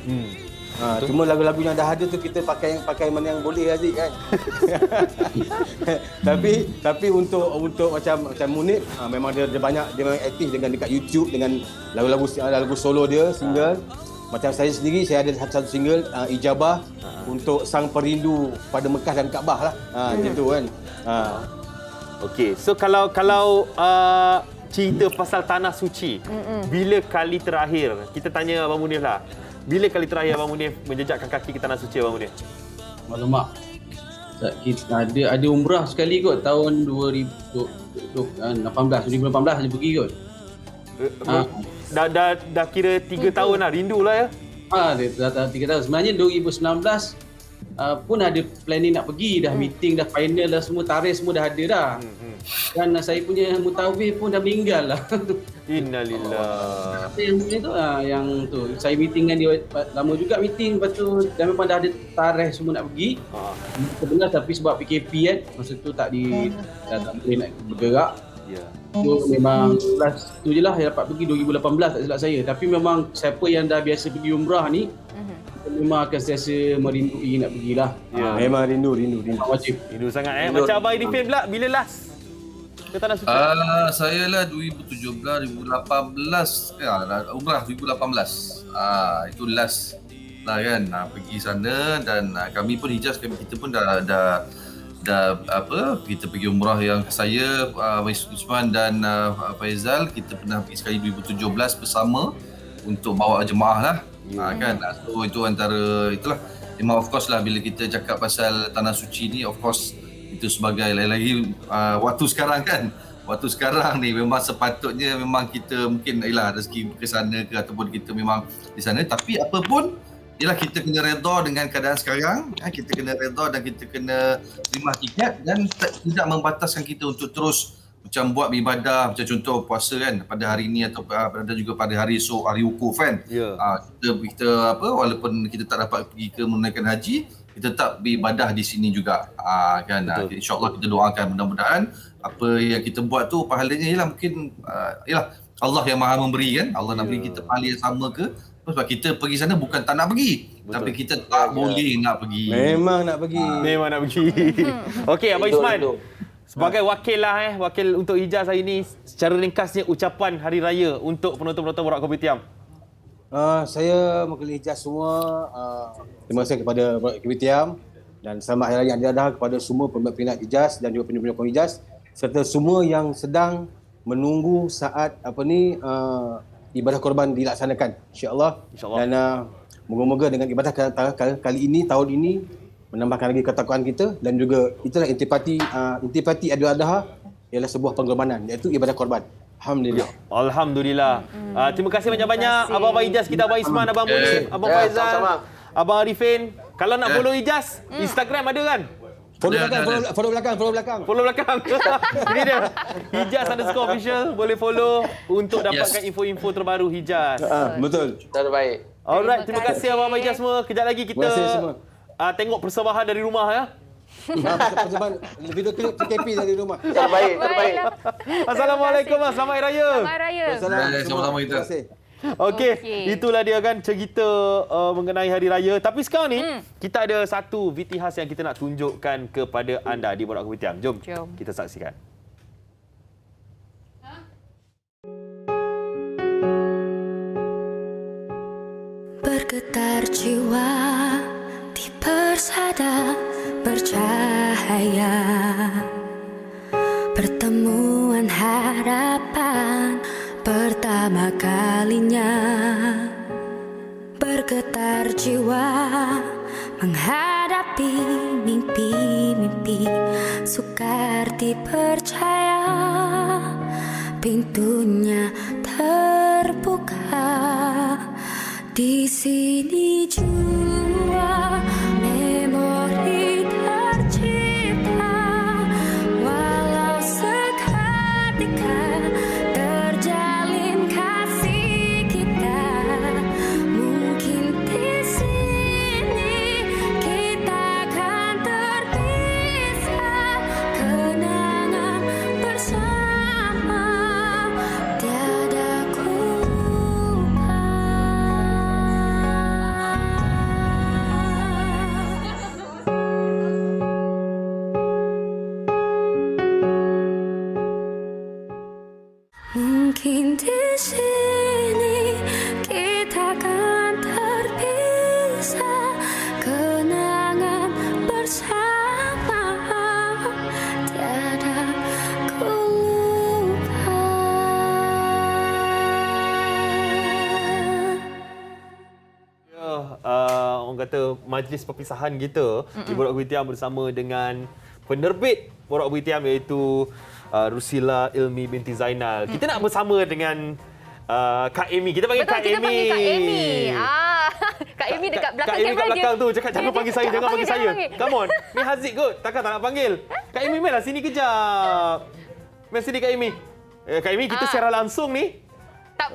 Cuma lagu-lagu yang dah ada tu kita pakai mana yang boleh Aziz kan. tapi untuk macam Munib, memang dia banyak, dia memang aktif dengan dekat YouTube dengan lagu solo dia, single. Macam saya sendiri, saya ada satu single Ijabah untuk sang perindu pada Mekah dan Kaabah lah. Macam tu kan. Okey, so kalau cerita pasal tanah suci, bila kali terakhir, kita tanya Abang Munif lah. Bila kali terakhir Abang Munif menjejakkan kaki ke tanah suci Abang Munif? Alamak. Ada umrah sekali kot tahun 2018 saja pergi kot. Dah kira 3 tahun lah, rindu lah ya. Dah 3 tahun. Sebenarnya 2019 pun ada planning nak pergi, dah meeting, dah final dah semua, tarikh semua dah ada dah. Dan saya punya mutawif pun dah meninggal lah. Innalillah. Yang tu saya meeting dengan dia lama juga meeting, lepas tu dah memang dah ada tarikh semua nak pergi. Sebenarnya tapi sebab PKP kan, masa tu dah tak boleh nak bergerak. So memang last tu je lah yang dapat pergi 2018 tak silap saya. Tapi memang siapa yang dah biasa pergi umrah ni memang akan sentiasa merindui nak pergilah. Memang rindu. Wajib. Rindu sangat Macam Abang Irfan pula, bila last ke tanah suci? Saya lah 2017, 2018 umrah 2018. Itu last lah kan, pergi sana. Dan kami pun Hijaz, kita pun dah kita pergi umrah yang saya, Usman dan Faizal, kita pernah pergi sekali 2017 bersama untuk bawa jemaah lah. Kan, so itu antara itulah. Memang of course lah, bila kita cakap pasal tanah suci ni, of course itu sebagai lagi waktu sekarang kan. Waktu sekarang ni memang sepatutnya memang kita mungkin rezeki ke sana ke ataupun kita memang di sana, tapi apa pun ialah kita kena redha dengan keadaan sekarang. Kita kena redha dan kita kena terima hakikat dan tidak membataskan kita untuk terus macam buat ibadah, macam contoh puasa kan pada hari ni atau ada juga pada hari esok, hari wukuf kan. Kita walaupun kita tak dapat pergi ke menunaikan haji, kita tetap beribadah di sini juga. Kan insya-Allah kita doakan mudah-mudahan apa yang kita buat tu pahalanya ialah mungkin ialah Allah yang Maha memberi kan. Allah nak beri kita pahala yang sama ke? Sebab kita pergi sana bukan tak nak pergi. Betul. Tapi kita tak boleh nak pergi. Memang nak pergi. Memang nak pergi. Okey, Abang Isman. Sebagai wakil wakil untuk Hijaz hari ini, secara ringkasnya ucapan Hari Raya untuk penonton-penonton Borak Kopitiam. Saya mewakili Hijaz semua. Terima kasih kepada Borak Kopitiam dan selamat Hari Raya Aidiladha kepada semua peminat Hijaz dan juga penyokong Hijaz serta semua yang sedang menunggu saat ibadah korban dilaksanakan, insya-Allah. Dan moga-moga dengan ibadah kali ini, tahun ini, menambahkan lagi ketakwaan kita dan juga itulah intipati Aidiladha ialah sebuah pengorbanan, iaitu ibadah korban. Alhamdulillah. Alhamdulillah. Terima kasih banyak-banyak Abang Hijaz kita, Abang Isman, Abang Munif, Abang Faizal, Abang Arifin. Kalau nak follow Hijaz, Instagram ada kan? Follow belakang. Ini dia. Hijaz_official. Boleh follow untuk dapatkan info-info terbaru Hijaz. Betul. Terbaik. Alright, terima kasih Abang Hijaz semua. Kejap lagi kita tengok persembahan dari rumah ya. Persembahan video klip PKP dari rumah. Terbaik. Assalamualaikum. Selamat Hari Raya. Selamat Raya. Sama-sama kita. Okey, itulah dia kan cerita mengenai Hari Raya. Tapi sekarang ni kita ada satu VT khas yang kita nak tunjukkan kepada anda di Borak Kopitiam. Jom kita saksikan. Bergetar jiwa di persada bercahaya, pertemuan harapan pertama kalinya. Bergetar jiwa menghadapi mimpi-mimpi, sukar dipercaya pintunya terbuka. Di sini jua memori tercipta, walau seketika terjalin kasih kita. Mungkin di sini kita akan terpisah, kenangan bersama tiada ku lupa. Mungkin di sini kita akan terpisah, kenangan bersama tiada ku lupa. Orang kata majlis perpisahan kita di Borak Kopitiam bersama dengan penerbit Borak Kopitiam iaitu Rusila Ilmi binti Zainal. Kita nak bersama dengan Kak Amy. Kita panggil Kak Amy. Kita panggil Kak Amy. Kak Amy dekat belakang Kak Amy kamera kat belakang dia. tu cakap jangan panggil saya, jangan panggil saya. Come on. Ni Haziq kot. Takkan tak nak panggil. Kak Amy, mainlah sini kejap. Main sini Kak Amy. Kak Amy, kita siaran langsung ni. Tak.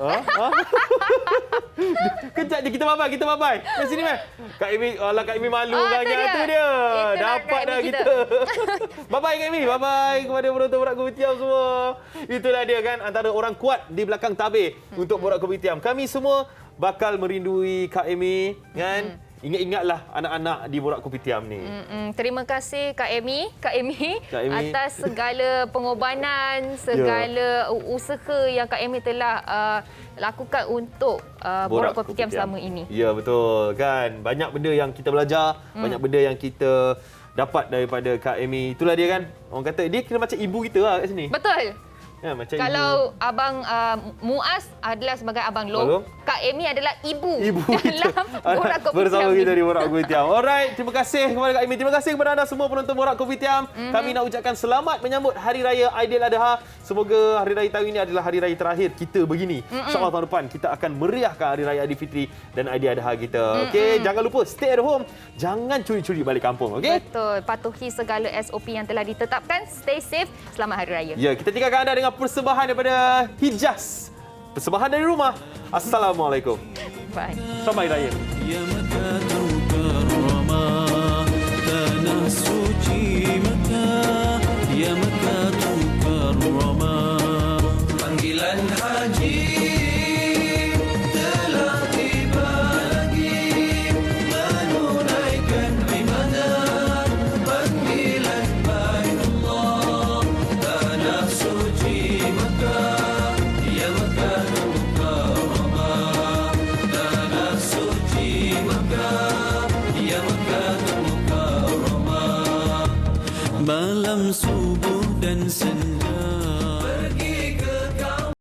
Kejap je, kita bye-bye. Main sini, Main. Kak Amy, Kak Amy malu agaknya. Tu dia. Dapat dah kita. Bye-bye Kak Amy. Bye-bye kepada penonton Borak Kopitiam semua. Itulah dia kan, antara orang kuat di belakang tabir untuk Borak Kopitiam. Kami semua bakal merindui Kak Amy kan. Ingat-ingatlah anak-anak di Borak Kopitiam ni. Terima kasih Kak Amy atas segala pengorbanan, segala usaha yang Kak Amy telah lakukan untuk Borak Kopitiam selama ini. Ya, betul kan. Banyak benda yang kita belajar, banyak benda yang kita dapat daripada Kak Amy. Itulah dia kan. Orang kata dia kira macam ibu kita lah kat sini. Betul. Ya, macam kalau ibu. Abang Muaz adalah sebagai Abang Long, Kak Amy adalah ibu dalam Borak Kopitiam bersama kita di Borak Kopitiam. Alright, terima kasih kepada Kak Amy. Terima kasih kepada anda semua penonton Borak Kopitiam. Kami nak ucapkan selamat menyambut Hari Raya Aidiladha. Semoga Hari Raya tahun ini adalah Hari Raya terakhir kita begini. InsyaAllah tahun depan kita akan meriahkan Hari Raya Aidilfitri dan Aidiladha kita. Okey, jangan lupa stay at home. Jangan curi-curi balik kampung, okey? Betul. Patuhi segala SOP yang telah ditetapkan. Stay safe. Selamat Hari Raya. Ya, kita tinggalkan anda dengan persembahan daripada Hijaz. Persembahan dari rumah. Assalamualaikum. Bye. Selamat Hari Raya.